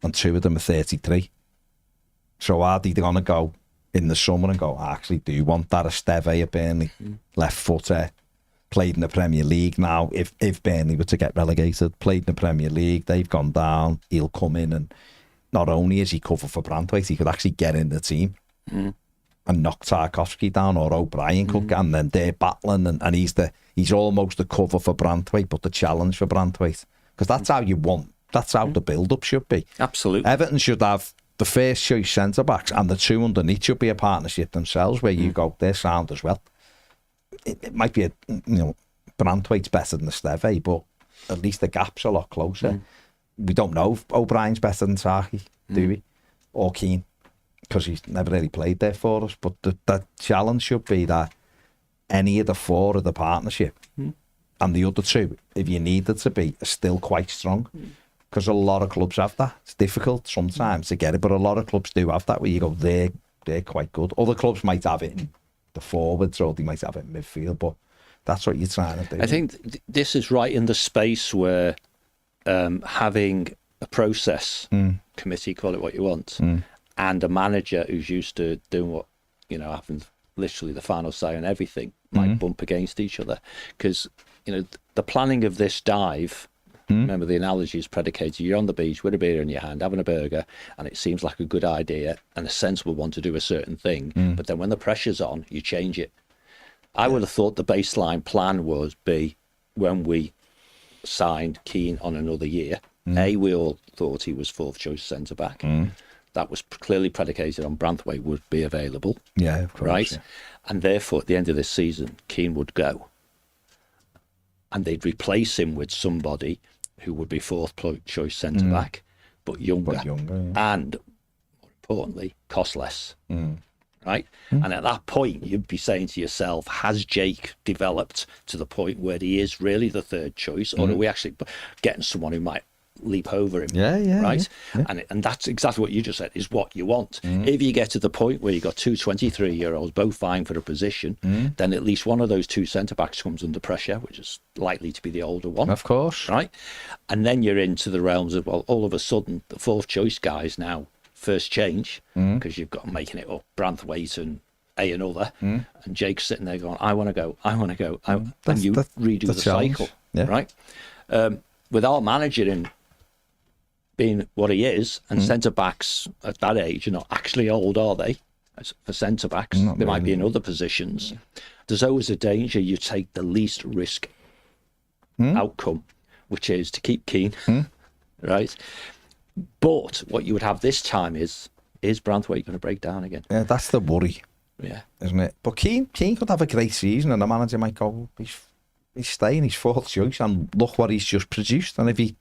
and 2 of them are 33. So are they going to go in the summer and go, I actually do want that Esteve at Burnley, left footer, played in the Premier League now. If Burnley were to get relegated, played in the Premier League, they've gone down, he'll come in, and not only is he cover for Branthwaite, he could actually get in the team and knock Tarkowski down, or O'Brien could get, and then they're battling, and he's almost the cover for Branthwaite, but the challenge for Branthwaite, because that's how you want, that's how the build-up should be. Absolutely. Everton should have the first choice centre-backs, and the 2 underneath should be a partnership themselves, where you go, they're sound as well. It might be Branthwaite's better than Esteve, but at least the gap's a lot closer. We don't know if O'Brien's better than Tarky, do we? Or Keane, because he's never really played there for us. But the challenge should be that any of the 4 of the partnership and the other 2, if you need it to be, are still quite strong. Because a lot of clubs have that. It's difficult sometimes to get it, but a lot of clubs do have that, where you go, they're quite good. Other clubs might have it in the forwards, or they might have it in midfield, but that's what you're trying to do. I think this is right in the space where having a process committee, call it what you want, and a manager who's used to doing what, having literally the final say on everything, might bump against each other. Because, the planning of this dive, remember the analogy is predicated, you're on the beach with a beer in your hand, having a burger, and it seems like a good idea and a sensible one to do a certain thing, but then when the pressure's on, you change it. I would have thought the baseline plan be when we signed Keane on another year. We all thought he was 4th choice centre back. That was clearly predicated on Branthwaite would be available. Yeah, of course. Right? Yeah. And therefore, at the end of this season, Keane would go. And they'd replace him with somebody who would be 4th choice centre back, but younger. And, more importantly, cost less. Right? And at that point, you'd be saying to yourself, has Jake developed to the point where he is really the 3rd choice, or are we actually getting someone who might leap over him? Right? Yeah. And that's exactly what you just said, is what you want. If you get to the point where you've got 2 23-year-olds both vying for a position, then at least one of those 2 centre-backs comes under pressure, which is likely to be the older one. Of course. Right? And then you're into the realms of, well, all of a sudden, the 4th choice guys now, first change, because you've got making it up, Branthwaite and another, and Jake's sitting there going, I want to go, and you redo the cycle, right? With our manager in being what he is, and centre-backs at that age are not actually old, are they? For centre-backs, they might be in other positions. There's always a danger you take the least risk outcome, which is to keep Keane, right? But what you would have this time is Branthwaite going to break down again? Yeah, that's the worry. Yeah. Isn't it? But Keane could have a great season, and the manager might go, he's staying, he's fourth choice, and look what he's just produced. And if he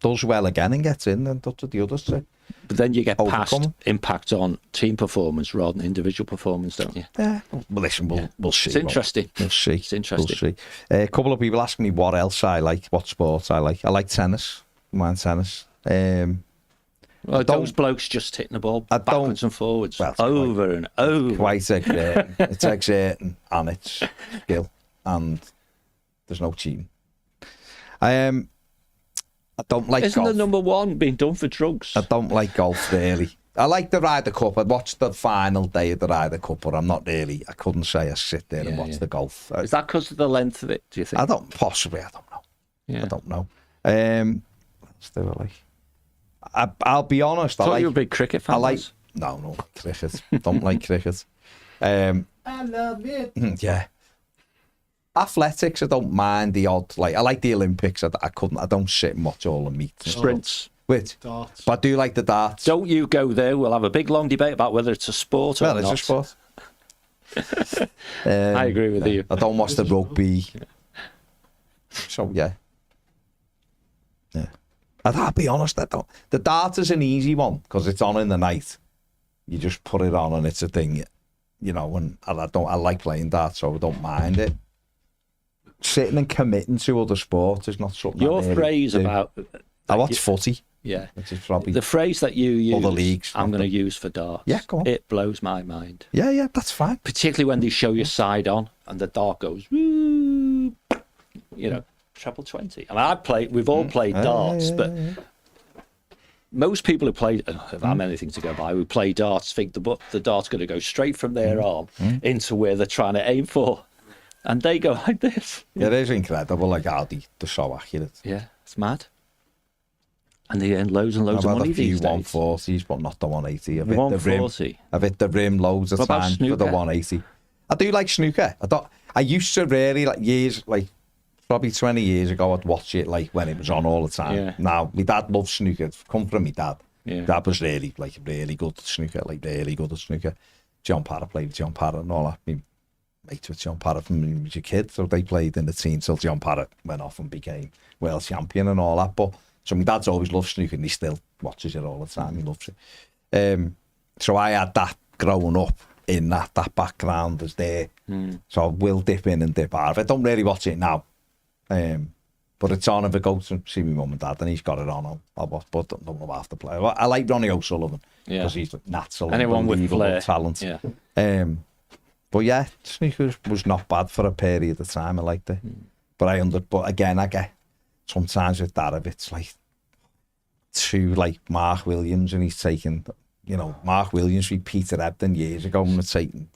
does well again and gets in, then that's what the others say. But then you get past impact on team performance rather than individual performance, don't you? Yeah. Well, listen, we'll see. It's interesting. We'll see. It's interesting. We'll see. A couple of people asking me what else I like, what sports I like. I like tennis. Mind tennis. Well, those blokes just hitting the ball backwards and forwards, over and over. Quite exerting. It's exerting, and it's skill, and there's no cheating. I don't like Isn't golf. the number one being done for drugs? I don't like golf, really. I like the Ryder Cup. I watched the final day of the Ryder Cup, but I'm not really... I couldn't say I sit there and watch the golf. Is that because of the length of it, do you think? I don't... Possibly, I don't know. Yeah. I don't know. Let's do it, like... I'll be honest. I thought you were a big cricket fan. No, cricket. Don't like cricket. I love it. Yeah. Athletics, I don't mind the odd. Like I like the Olympics. I don't sit and watch all the meets. Sprints. Which? Darts. But I do like the darts. Don't you go there. We'll have a big long debate about whether it's a sport or not. Well, it's a sport. I agree with you. I don't watch the rugby. So yeah. I'll be honest, I don't. The dart is an easy one because it's on in the night. You just put it on and it's a thing, you know. And I like playing darts, so I don't mind it. Sitting and committing to other sports is not something. Your phrase about I watch footy. Yeah, which is probably the phrase that you use. Other leagues. I'm going to use for darts. Yeah, go on. It blows my mind. Yeah, that's fine. Particularly when they show your side on and the dart goes, woo, you know. Treble 20. I mean, we've all played darts, but most people who play, if I have anything to go by, who play darts think the dart's going to go straight from their arm into where they're trying to aim for. And they go like this. It is incredible, like how they're so accurate. Yeah, it's mad. And they earn loads and loads of money these days. 140s, but not the 180. I've 140. I've hit the rim loads of times for the 180. I do like snooker. I used to really, like years, like probably 20 years ago, I'd watch it like when it was on all the time. Yeah. Now, my dad loves snooker. It's come from my dad. Yeah. Dad was really good at snooker, John Parra played with John Parra and all that. My mate with John Parra from when he was a kid, so they played in the team till John Parra went off and became world champion and all that. But so my dad's always loved snooker and he still watches it all the time. He loves it. So I had that growing up in that background was there. So I will dip in and dip out. I don't really watch it now. But it's on if I go to see my mum and dad and he's got it on. I'll watch, but I don't know half the play. I like Ronnie O'Sullivan because he's natural. Anyone with flair. Talent. Yeah. But yeah, snooker was not bad for a period of time. I liked it. But again, I get sometimes with that if it's like too like Mark Williams and he's taking, Mark Williams with Peter Ebdon years ago and it's taking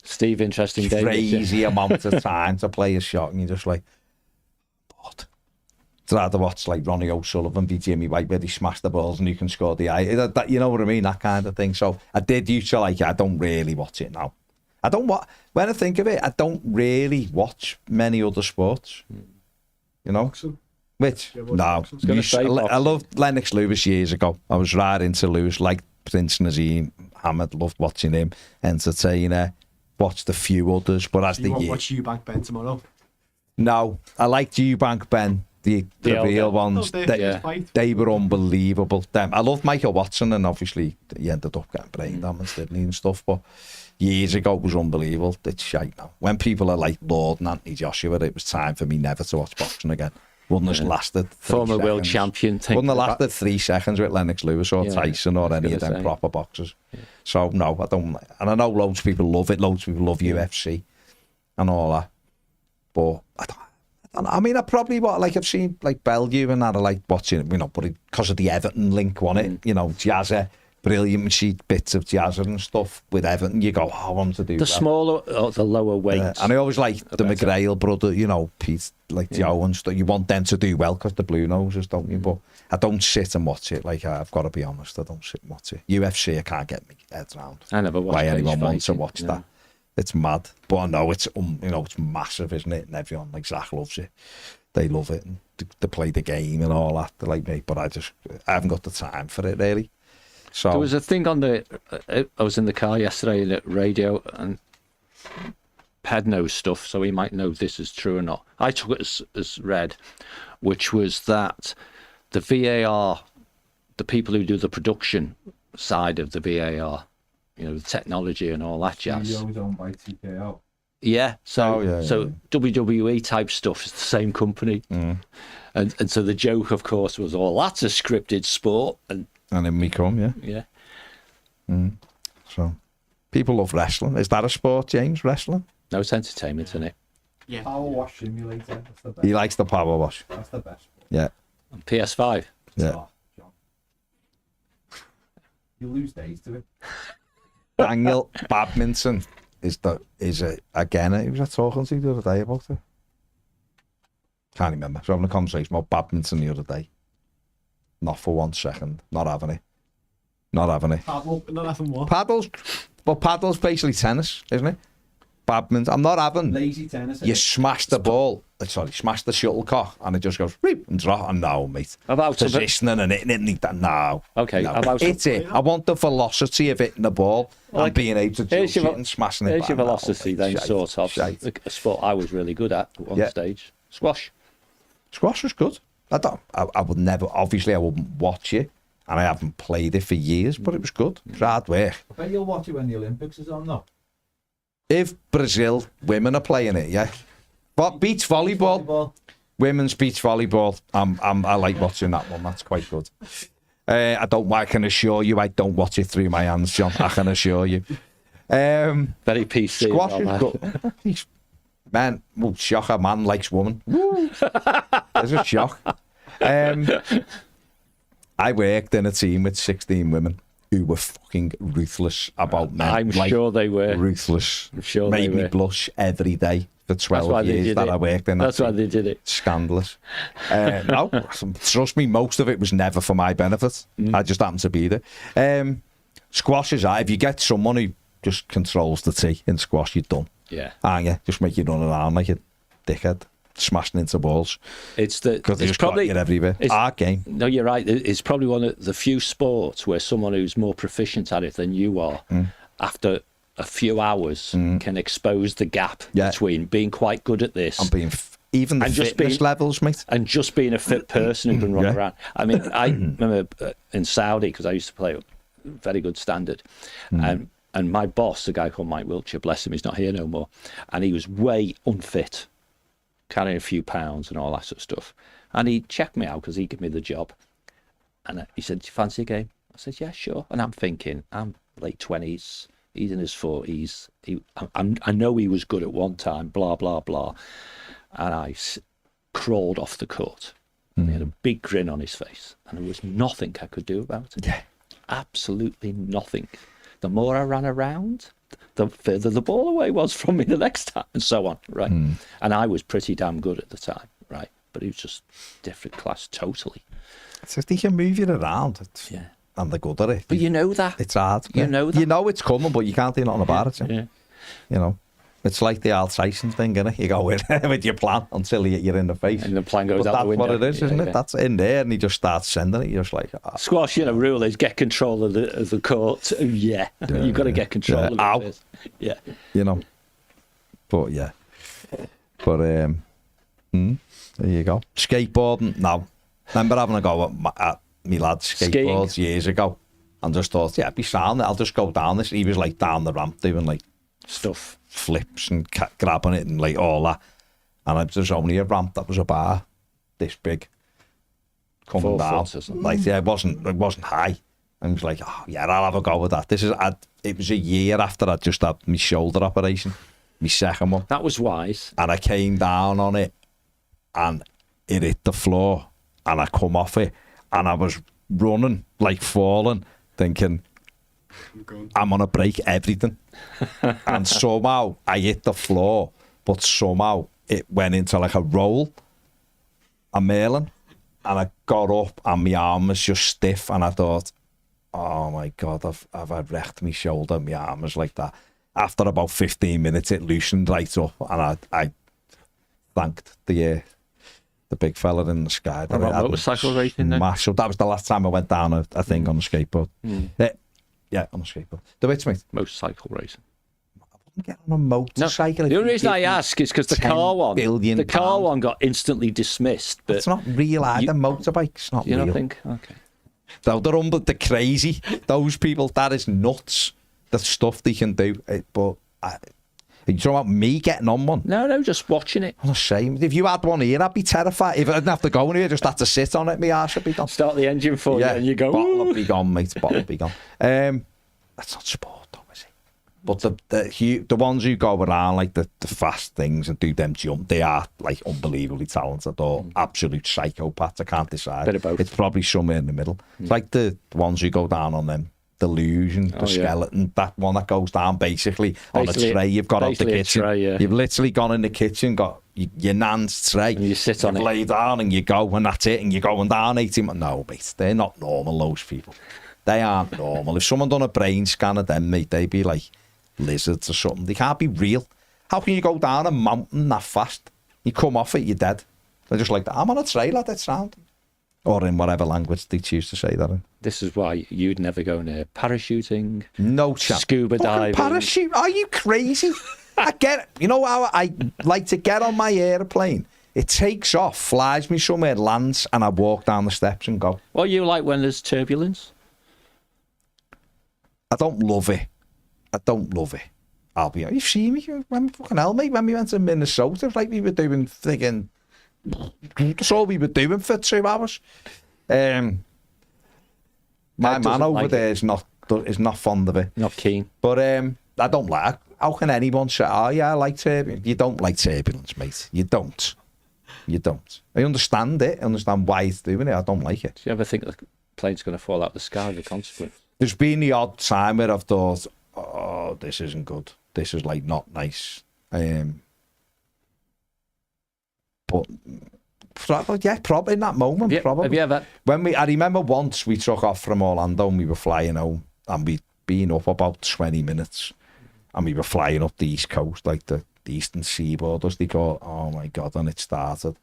Steve Interesting Davis, crazy amount of time to play a shot and you're just like, but I'd rather watch like Ronnie O'Sullivan beat Jimmy White where he smashed the balls and you can score the eye. That, you know what I mean? That kind of thing. So I did used to like it. I don't really watch it now. When I think of it, I don't really watch many other sports. Boxing. Which? No. I loved Lennox Lewis years ago. I was right into Lewis, like Prince Naseem Hamed, loved watching him, entertainer, watched a few others. But as so you won't watch Eubank Ben tomorrow? No. I liked Eubank Ben, the real ones. They were unbelievable. I loved Michael Watson, and obviously he ended up getting brain damage, didn't he, and stuff. But years ago it was unbelievable. It's shite now. When people are like Lord and Anthony Joshua, it was time for me never to watch boxing again. Wouldn't have lasted 3 former seconds. world champion. Wouldn't have lasted 3 seconds with Lennox Lewis or Tyson or any of them proper boxers. So no, I don't. And I know loads of people love it. Loads of people love UFC and all that. But I mean, I probably I've seen like Bellevue and that. I like watching it, but because of the Everton link on it, Jazza, brilliant. She bits of Jazza and stuff with Everton. You go, I want to do the smaller or the lower weights. And I always like the McGrail brother, Pete, like Joe and stuff. You want them to do well because the Blue Noses, don't you? But I don't sit and watch it. Like I've got to be honest, I don't sit and watch it. UFC, I can't get my head around. I never watched. Why anyone wants to watch that? It's mad, but I know it's it's massive, isn't it? And everyone like Zach loves it. They love it, and they play the game and all that. They're like me, but I haven't got the time for it really. So there was a thing on I was in the car yesterday at radio, and Ped knows stuff, so he might know this is true or not. I took it as read, which was that the VAR, the people who do the production side of the VAR, the technology and all that jazz. Studios owned by TKO. Yeah, so yeah. WWE type stuff is the same company, and so the joke, of course, was, that's a scripted sport, and then we come, yeah. So people love wrestling. Is that a sport, James? Wrestling? No, it's entertainment, isn't it? Yeah. Power Wash Simulator. That's the best. He likes the power wash. That's the best. Yeah, On PS5. yeah. Oh, John. You lose days to it. Daniel, badminton is again. Who was I talking to the other day about it? Can't remember. So having a conversation about badminton the other day. Not for 1 second. Not having it. Paddle, not having what? Paddle's basically tennis, isn't it? Badminton. I'm not having. Lazy tennis. You smash the ball. Smash the shuttlecock, and it just goes reep and drop. And no, mate. About positioning and hitting it. No. Okay. No. About It's it. I want the velocity of hitting the ball and being able to jump shit and smashing it. Here's your velocity, then, sort of. A sport I was really good at one stage. Squash. Squash was good. I would never. Obviously, I wouldn't watch it, and I haven't played it for years. But it was good. It was hard work. I bet you'll watch it when the Olympics is on, though. If Brazil women are playing it, yeah. But beach volleyball. Women's beach volleyball. I like watching that one. That's quite good. I can assure you, I don't watch it through my hands, John. I can assure you. Very PC. Squash is good. Man, shock, a man likes woman. There's a shock. I worked in a team with 16 women who were fucking ruthless about men. I'm sure they were. Ruthless. I'm sure Made they me were. blush every day for 12 years that I worked in. That's why they did it. Scandalous. No, trust me, most of it was never for my benefit. I just happened to be there. Squash is if you get someone who just controls the tee in squash, you're done. Yeah. And you just make you run around like a dickhead, smashing into balls. Because they just probably got you everywhere. Our game. No, you're right. It's probably one of the few sports where someone who's more proficient at it than you are, after a few hours, can expose the gap between being quite good at this and being even the fitness levels, mate, and just being a fit person who can run around. I mean, I remember in Saudi, because I used to play a very good standard, and my boss, a guy called Mike Wiltshire, bless him, he's not here no more, and he was way unfit, carrying a few pounds and all that sort of stuff. And he checked me out because he gave me the job. And he said, "Do you fancy a game?" I said, "Yeah, sure." And I'm thinking, I'm late 20s, he's in his 40s. I know he was good at one time, blah, blah, blah. And I crawled off the court. And he had a big grin on his face. And there was nothing I could do about it. Yeah. Absolutely nothing. The more I ran around, the further the ball away was from me the next time, and so on, right? And I was pretty damn good at the time, right? But it was just different class totally. It's just they can move you around. And they're good at it. But you know that. It's hard. You know that. You know it's coming, but you can't do nothing about it. Yeah. You know. It's like the Al Tyson thing, innit? You go in with your plan until you're in the face. And the plan goes out the window. That's what it is, isn't it? That's in there, and he just starts sending it. You're just like... Squash, rule is get control of the court. Yeah. You've got to get control of it. Ow. Yeah. But, yeah. But, there you go. Skateboarding, no. Remember having a go at me lad's skateboards years ago, and just thought, it'd be sound. I'll just go down this. He was, like, down the ramp doing, like... stuff. Flips and grabbing it and like all that, and it was only a ramp that was about this big coming down. Like it wasn't high. And I was like, I'll have a go with that. It was a year after I'd just had my shoulder operation, my second one. That was wise. And I came down on it, and it hit the floor, and I come off it, and I was running like falling, thinking, I'm gonna break everything. And somehow I hit the floor, but somehow it went into like a roll, a Merlin, and I got up and my arm was just stiff, and I thought, oh my God, I've wrecked my shoulder. My arm was like that. After about 15 minutes, it loosened right up, and I thanked the big fella in the sky. What about motorcycle racing then? So that was the last time I went down a thing on a skateboard. Yeah, on a skateboard. The which, mate? Motorcycle racing. get on a motorcycle. The only reason I ask is because the car one got instantly dismissed. But it's not real either. Motorbike's not real. You don't think? Okay. So they're crazy. Those people, that is nuts. The stuff they can do. But you talking about me getting on one? No, just watching it. I'm not saying. If you had one here, I'd be terrified. If I didn't have to go anywhere, just had to sit on it, my arse would be gone. Start the engine for you and you go, bottle would be gone, mate. Bottle would be gone. That's not sport, though, is it? But the ones who go around like the fast things and do them jump, they are like unbelievably talented or absolute psychopaths. I can't decide. Bit of both. It's probably somewhere in the middle. It's like the ones who go down on them. The illusion, the skeleton, that one that goes down basically on a tray you've got out the kitchen. Tray, You've literally gone in the kitchen, got your nan's tray, and you sit on it, lay down, and you go, and that's it, and you're going down 18 months. No, mate, they're not normal. Those people, they aren't normal. If someone done a brain scan of them, mate, they'd be like lizards or something. They can't be real. How can you go down a mountain that fast? You come off it, you're dead. They're just like that. I'm on a tray, lad. That's sound. Or in whatever language they choose to say that in. This is why you'd never go near parachuting. No chance. Scuba diving. Parachute? Are you crazy? I get it. You know how I like to get on my airplane? It takes off, flies me somewhere, lands, and I walk down the steps and go. What you like when there's turbulence? I don't love it. I'll be honest. You've seen me when fucking hell, mate. When we went to Minnesota, like we were doing friggin'. That's all we were doing for 2 hours. My man over there is not fond of it. Not keen. But I don't like. How can anyone say, "Oh yeah, I like turbulence"? You don't like turbulence, mate. You don't. I understand it. I understand why it's doing it. I don't like it. Do you ever think the plane's going to fall out the sky as a consequence? There's been the odd time where I've thought, "Oh, this isn't good. This is like not nice." But yeah, probably in that moment. Probably. Have you ever? I remember once we took off from Orlando and we were flying home, and we'd been up about 20 minutes, and we were flying up the East Coast, like the Eastern Seaboard, as they call it. Oh my God! And it started.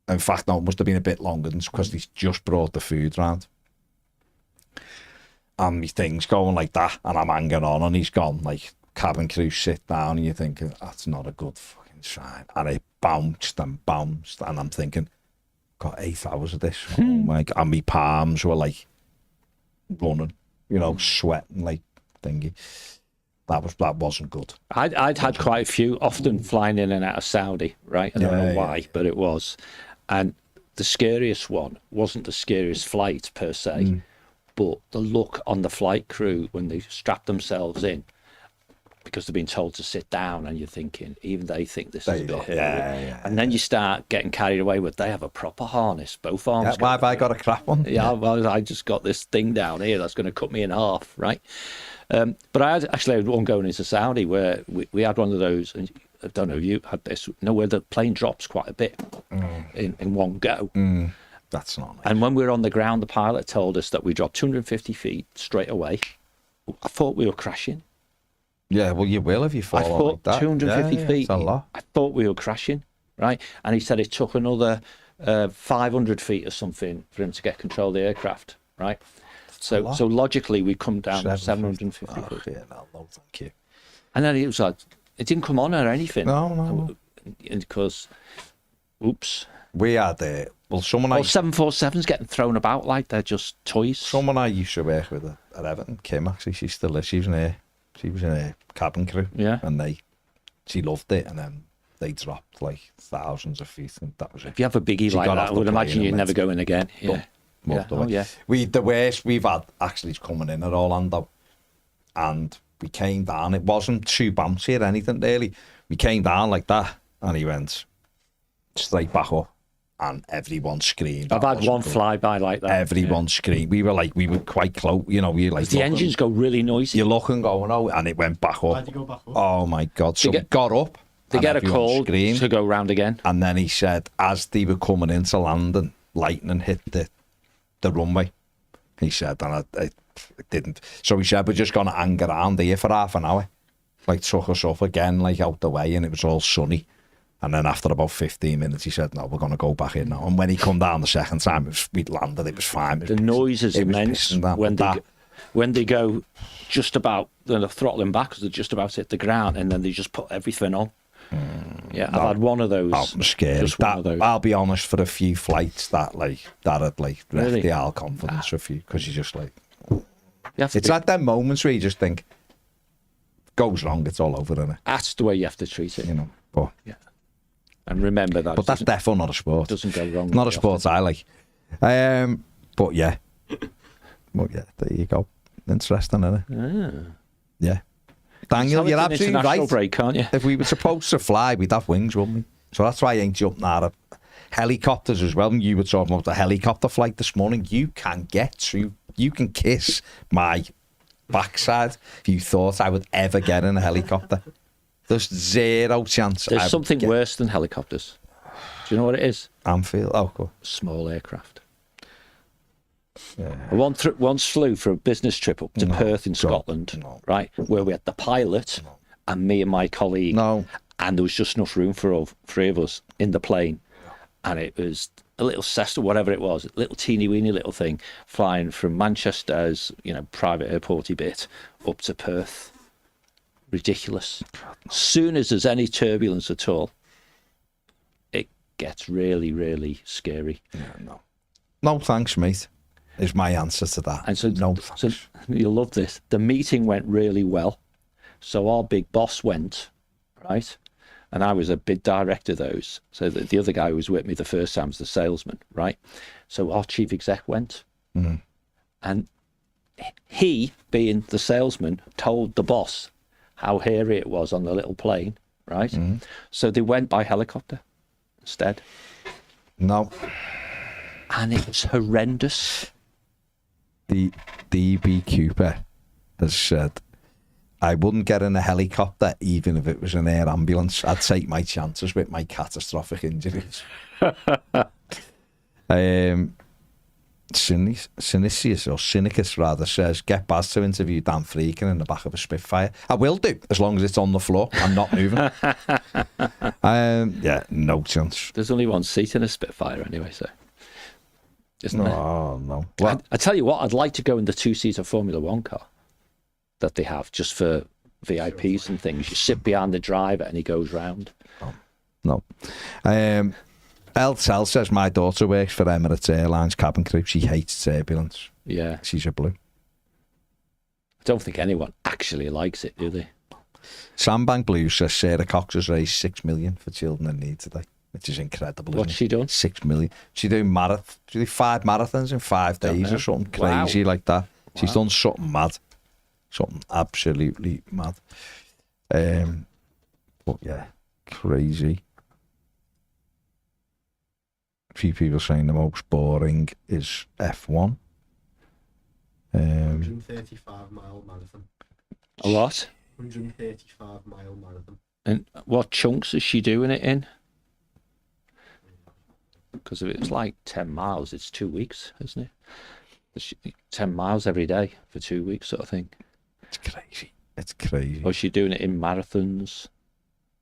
In fact, no, it must have been a bit longer than because he's just brought the food round, and my thing's going like that, and I'm hanging on, and he's gone like cabin crew sit down, and you're thinking that's not a good fucking sign, and it bounced, and I'm thinking, got 8 hours of this. Oh my God. And my palms were like running, sweating like thingy. That wasn't good. I'd had quite a few, often flying in and out of Saudi, right? I don't know why, but it was. And the scariest one wasn't the scariest flight per se, but the look on the flight crew when they strap themselves in, because they've been told to sit down, and you're thinking, even they think this is a bit hairy. And then you start getting carried away with, they have a proper harness, both arms. Yeah, why have I got a crap one? Yeah, well, I just got this thing down here that's going to cut me in half, right? But I had one going into Saudi where we had one of those, and I don't know if you had this, where the plane drops quite a bit in one go. That's not nice. And when we were on the ground, the pilot told us that we dropped 250 feet straight away. I thought we were crashing. Yeah, well, you will if you fall like that. 250 feet. It's a lot. I thought we were crashing, right? And he said it took another 500 feet or something for him to get control of the aircraft, right? So logically, we come down 750 feet. Yeah, no, thank you. And then it was like, it didn't come on or anything. No. Because, oops. We had, someone... 747s getting thrown about like they're just toys. Someone I used to work with at Everton, Kim, actually, she still lives. She was in a cabin crew. Yeah. And she loved it, and then they dropped like thousands of feet, and that was it. If you have a biggie like that, I would imagine you'd never go in again. Yeah. The worst we've had actually is coming in at Orlando, and we came down. It wasn't too bouncy or anything really. We came down like that, and he went straight back up, and everyone screamed. I've had one flyby like that. Everyone screamed. We were quite close. We were like the engines go really noisy. You're looking, going, oh, and it went back up. Why'd you go back up? Oh my God! So we got up. They get a call to go round again. And then he said, as they were coming into landing, lightning hit the runway. He said, and it didn't. So he said, we're just going to hang around here for half an hour. Like, took us up again, like out the way, and it was all sunny. And then after about 15 minutes, he said, no, we're going to go back in now. And when he come down the second time, we'd landed, it was fine. The noise is immense when when they go just about, they're throttling back because they're just about to hit the ground, and then they just put everything on. Yeah, I've had one of those. I'm scared. Just one of those. I'll be honest, for a few flights that had like wrecked Really? the our confidence for a few, because you're just like, It's it's like them moments where you just think, goes wrong, it's all over, isn't it? That's the way you have to treat it. You know, but And remember that. that's definitely not a sport. Doesn't go wrong. Not a very sport I like. But yeah, there you go. Interesting, isn't it? often. Yeah. Daniel, you're Have an absolutely international right. break, can't you? If we were supposed to fly, we'd have wings, wouldn't we? So that's why I ain't jumping out of helicopters as well. And you were talking about the helicopter flight this morning. You can kiss my backside if you thought I would ever get in a helicopter. There's zero chance. There's something worse than helicopters. Do you know what it is? Anfield. Oh, cool. Small aircraft. Yeah. I once flew for a business trip up to Perth in Scotland, right, where we had the pilot and me and my colleague, and there was just enough room for all three of us in the plane, and it was a little Cessna, whatever it was, a little teeny weeny little thing, flying from Manchester's, private airporty bit up to Perth. Ridiculous. As soon as there's any turbulence at all, it gets really, really scary. Yeah, no thanks, mate, is my answer to that. And so, no thanks. So you'll love this. The meeting went really well. So our big boss went, right? And I was a bid director of those. So the other guy who was with me the first time was the salesman, right? So our chief exec went. Mm. And he, being the salesman, told the boss how hairy it was on the little plane, right? Mm. So they went by helicopter instead. No. And it was horrendous. The DB Cooper has said, I wouldn't get in a helicopter even if it was an air ambulance. I'd take my chances with my catastrophic injuries. Cynicus rather says, get Baz to interview Dan Freakin in the back of a Spitfire. I will do, as long as it's on the floor. I'm not moving. Yeah, no chance. There's only one seat in a Spitfire anyway, so. Isn't there? Oh, no. Well, I tell you what, I'd like to go in the two-seater Formula One car that they have just for VIPs and things. You sit behind the driver and he goes round. No. El Tel says, my daughter works for Emirates Airlines cabin crew. She hates turbulence. Yeah. She's a blue. I don't think anyone actually likes it, do they? Sandbank Blues says Sarah Cox has raised $6 million for children in need today, which is incredible. What's she done? $6 million. She do 5 marathons in 5 days or something crazy like that. She's done something mad. Something absolutely mad. But yeah, crazy. A few people saying the most boring is F1. 135-mile marathon. A what? 135-mile marathon. And what chunks is she doing it in? Because if it's like 10 miles, it's 2 weeks, isn't it? 10 miles every day for 2 weeks, sort of thing. It's crazy. It's crazy. Or is she doing it in marathons?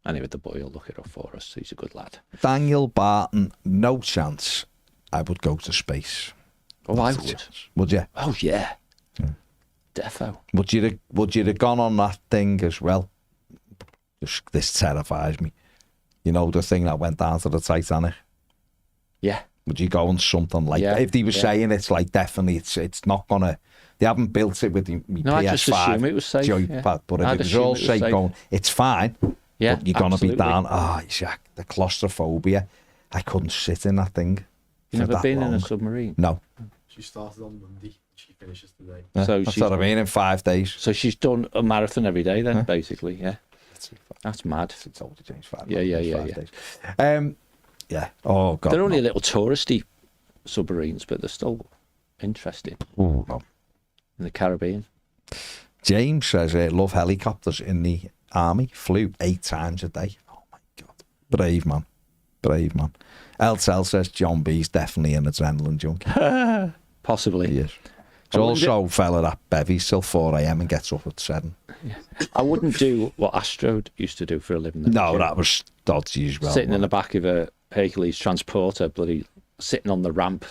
Anyway, the boy will look it up for us. He's a good lad. Daniel Barton, no chance I would go to space. Oh, I would. Would you? Oh, yeah. Defo. Would you have gone on that thing as well? This terrifies me. You know, the thing that went down to the Titanic? Yeah. Would you go on something like that? If they were saying it's like definitely it's not gonna, they haven't built it with the PS5 I just assume it was safe, joypad, but if it was all safe going, it's fine. Yeah, but you're gonna be down. Jack, the claustrophobia. I couldn't sit in that thing. You've never been in a submarine? No. She started on Monday. She finishes today. Yeah, so that's what I mean, in 5 days. So she's done a marathon every day then, basically. Yeah. That's mad. It's older, James. 5 Yeah. days. Yeah. Oh God. They're only a little touristy submarines, but they're still interesting. Ooh, no. In the Caribbean. James says, love helicopters in the army. Flew 8 times a day. Oh my God. Brave man. El Tel says John B's definitely an adrenaline junkie. Possibly. He is. He's also a fella that bevies till 4 a.m. and gets up at 7. Yeah. I wouldn't do what Astro used to do for a living. No, that was dodgy as well. Sitting in the back of a Hercules transporter, bloody sitting on the ramp,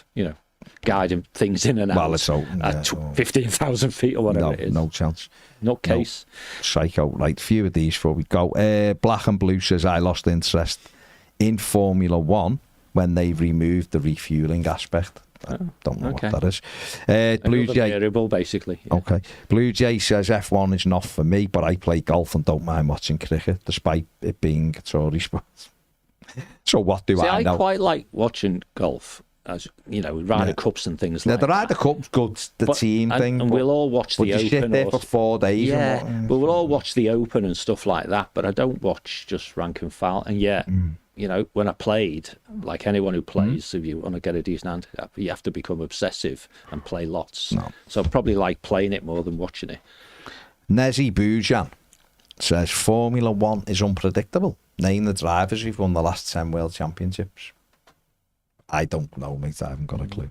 guiding things in and out. Well, it's open, at 15,000 feet or whatever it is. No chance. Nutcase. No. Psycho. Right, few of these before we go. Black and Blue says, I lost interest in Formula One when they removed the refuelling aspect. I don't know what that is. Blue Jay. Variable, basically. Yeah. Okay. Blue Jay says F1 is not for me, but I play golf and don't mind watching cricket, despite it being a Tory sport. So what do I know? I quite like watching golf. As you know, Ryder Cups and things like that. The Ryder Cup's good, team thing. And we'll all watch the Open. You sit there for 4 days. Yeah, but we'll all watch the Open and stuff like that. But I don't watch just rank and file. And you know, when I played, like anyone who plays, if you want to get a decent handicap, you have to become obsessive and play lots. No. So I probably like playing it more than watching it. Nezi Bujan says Formula One is unpredictable. Name the drivers who've won the last 10 World Championships. I don't know, mate. I haven't got a clue.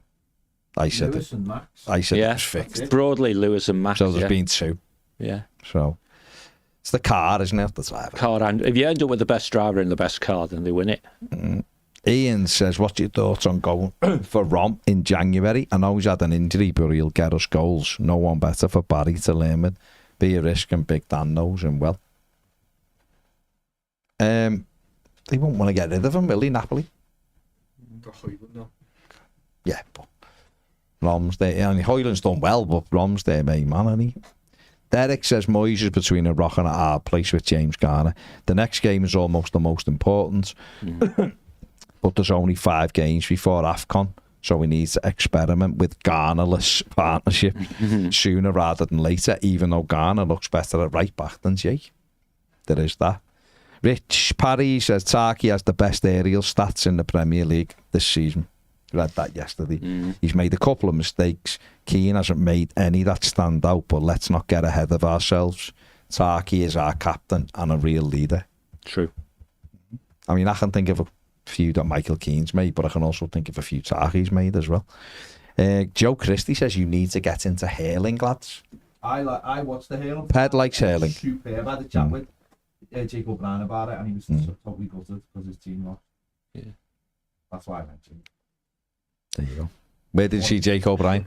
I said Lewis and Max. I said it was fixed. Broadly, Lewis and Max. So there's been 2. Yeah. So it's the car, isn't it? The driver. Car, and if you end up with the best driver in the best car, then they win it. Ian says, what's your thoughts on going for Rom in January? I know he's had an injury, but he'll get us goals. No one better for Barry to learn with. Be a risk, and Big Dan knows him well. They won't want to get rid of him, will he, Napoli? Yeah, but Rom's there. I mean, Hoyland's done well, but Rom's their main man, isn't he? Derek says Moyes is between a rock and a hard place with James Garner. The next game is almost the most important, but there's only 5 games before AFCON, so we need to experiment with Garnerless partnership sooner rather than later, even though Garner looks better at right back than Jake. There is that. Rich Parry says Tarky has the best aerial stats in the Premier League this season. Read that yesterday. He's made a couple of mistakes. Keane hasn't made any that stand out, but let's not get ahead of ourselves. Tarky is our captain and a real leader. True. I mean, I can think of a few that Michael Keane's made, but I can also think of a few Tarky's made as well. Joe Christie says you need to get into hurling, lads. I watched the hurling. Ped likes hurling. Superb. I had a chat with Jacob Brien about it, and he was totally gutted because his team lost. Yeah. That's why I mentioned it. There you go. Where did you see Jake O'Brien?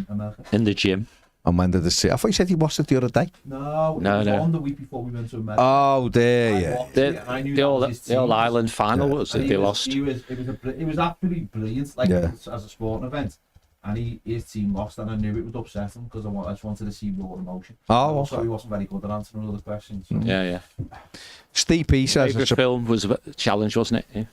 America. In the gym. And when did they see? I thought you said he watched it the other day. No. On the week before we went to America. Oh, there, yeah. The All Ireland final was that they lost. It was absolutely brilliant, like as a sporting event. And his team lost, and I knew it would upset him because I just wanted to see raw emotion. Oh, so he wasn't very good at answering all the questions. So. Yeah. Steve P says favourite film was a challenge, wasn't it? Yeah.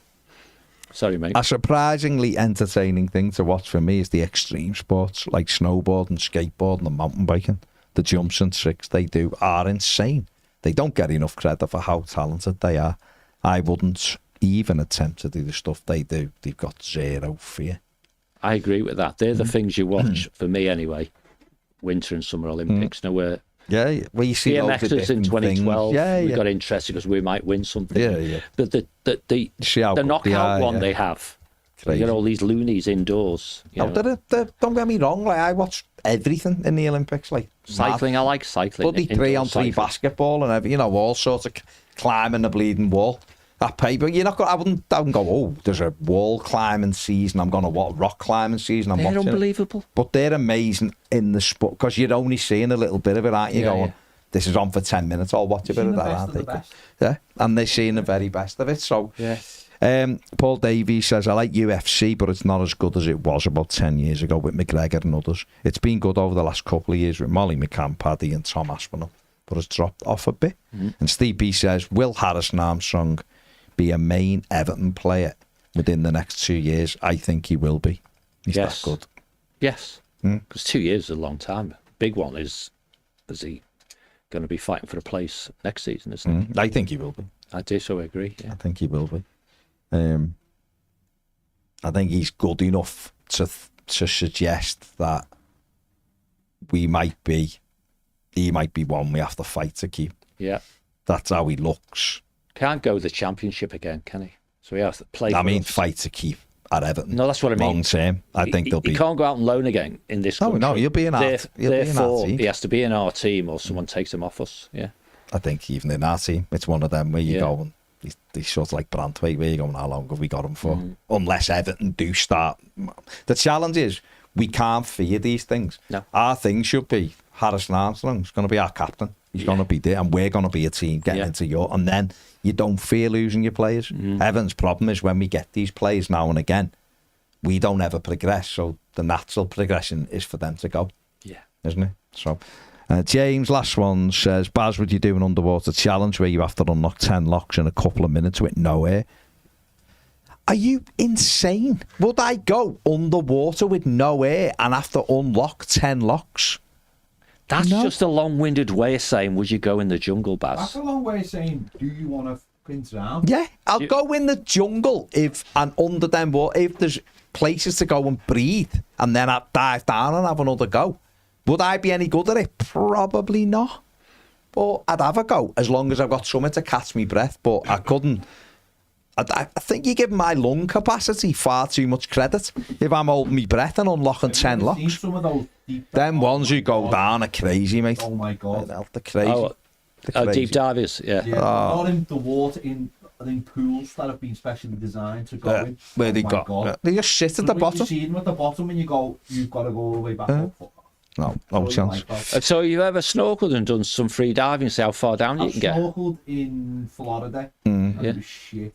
Sorry, mate. A surprisingly entertaining thing to watch for me is the extreme sports like snowboarding, skateboarding, and mountain biking. The jumps and tricks they do are insane. They don't get enough credit for how talented they are. I wouldn't even attempt to do the stuff they do. They've got zero fear. I agree with that. They're the things you watch, for me anyway, Winter and Summer Olympics. Where well, you see BMXers in 2012, we got interested because we might win something. Yeah. But the knockout one they have, you get all these loonies indoors. Don't get me wrong, like I watch everything in the Olympics. Like cycling, I like cycling. Bloody 3-on-3 basketball and everything, all sorts of climbing the bleeding wall. That pay, but you're not going. I wouldn't go. Oh, there's a wall climbing season. I'm going to rock climbing season. They're unbelievable. But they're amazing in the sport because you're only seeing a little bit of it, aren't you? Going, this is on for 10 minutes. I'll watch a bit of that, aren't they? Yeah, and they're seeing the very best of it. So, Paul Davies says I like UFC, but it's not as good as it was about 10 years ago with McGregor and others. It's been good over the last couple of years with Molly McCann, Paddy, and Tom Aspinall, but it's dropped off a bit. And Steve B says, will Harrison Armstrong be a main Everton player within the next 2 years? I think he will be. He's that good. Yes. Because 2 years is a long time. Big one is he going to be fighting for a place next season, isn't he? I think he will be. I do, so I agree. Yeah. I think he will be. I think he's good enough to suggest that he might be one we have to fight to keep. Yeah. That's how he looks. Can't go the Championship again, can he? So he has to play. Fight to keep at Everton. No, that's what I mean. Long term, I think they'll be. He can't go out on loan again in this country. No, he'll be in our team. Therefore, he has to be in our team, or someone takes him off us. Yeah. I think even in our team, it's one of them where you go and He's sort of like Brantway, where you going, how long have we got him for? Unless Everton do start. The challenge is, we can't fear these things. No. Our thing should be, Harrison Armstrong's going to be our captain. He's going to be there, and we're going to be a team getting into your... And then you don't fear losing your players. Everton's problem is when we get these players now and again, we don't ever progress, so the natural progression is for them to go. Yeah. Isn't it? So... James, last one, says, Baz, would you do an underwater challenge where you have to unlock 10 locks in a couple of minutes with no air? Are you insane? Would I go underwater with no air and have to unlock 10 locks? That's just a long-winded way of saying, would you go in the jungle, Baz? That's a long way of saying, do you want to fucking drown? Yeah, I'll go in the jungle and under them water if there's places to go and breathe, and then I'd dive down and have another go. Would I be any good at it? Probably not. But I'd have a go, as long as I've got something to catch me breath. But I couldn't... I think you're giving my lung capacity far too much credit if I'm holding my breath and unlocking 10 locks. Some of those deep Them ones who go down are crazy, mate. Oh, my God. They're crazy. Deep divers, Not in the water, in pools that have been specially designed to go in. Where they got... God. They just sit at the bottom. You see them at the bottom and you go, you've got to go all the way back up. No chance. So you ever snorkeled and done some free diving, see how far down you can get? I snorkeled in Florida. And it was shit.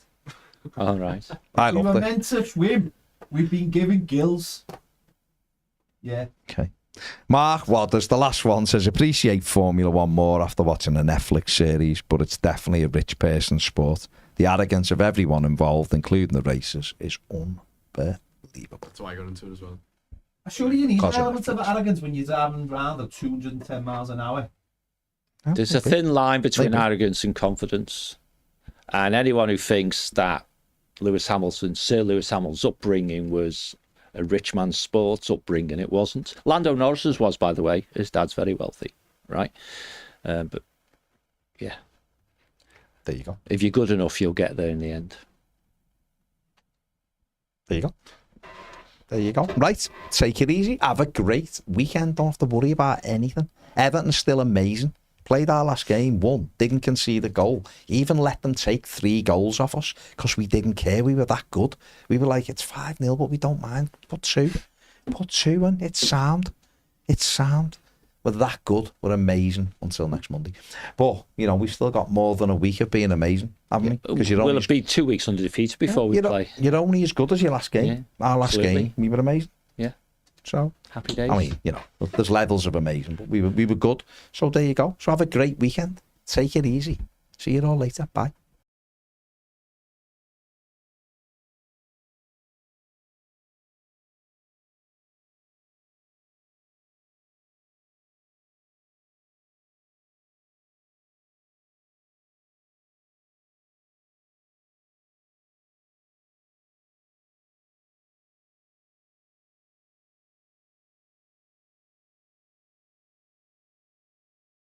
All right. We were meant to swim. We've been given gills. Yeah. Okay. Mark Wadders, the last one, says, appreciate Formula One more after watching a Netflix series, but it's definitely a rich person's sport. The arrogance of everyone involved, including the racers, is unbelievable. That's why I got into it as well. Surely you need an element of arrogance when you're driving around at 210 miles an hour. There's a thin line between arrogance and confidence. And anyone who thinks that Sir Lewis Hamilton's upbringing was a rich man's sports upbringing, it wasn't. Lando Norris's was, by the way. His dad's very wealthy, right? But, yeah. There you go. If you're good enough, you'll get there in the end. There you go. There you go. Right, take it easy. Have a great weekend. Don't have to worry about anything. Everton's still amazing. Played our last game, won, didn't concede a goal. Even let them take 3 goals off us because we didn't care. We were that good. We were like, it's 5-0, but we don't mind. Put 2 in. It's sound. It's sound. We're that good. We're amazing until next Monday. But, we've still got more than a week of being amazing, haven't we? Because we'll have been 2 weeks undefeated before we play. You're only as good as your last game. Yeah, our last game, we were amazing. Yeah. So, happy days. I mean, there's levels of amazing, but we were good. So there you go. So have a great weekend. Take it easy. See you all later. Bye.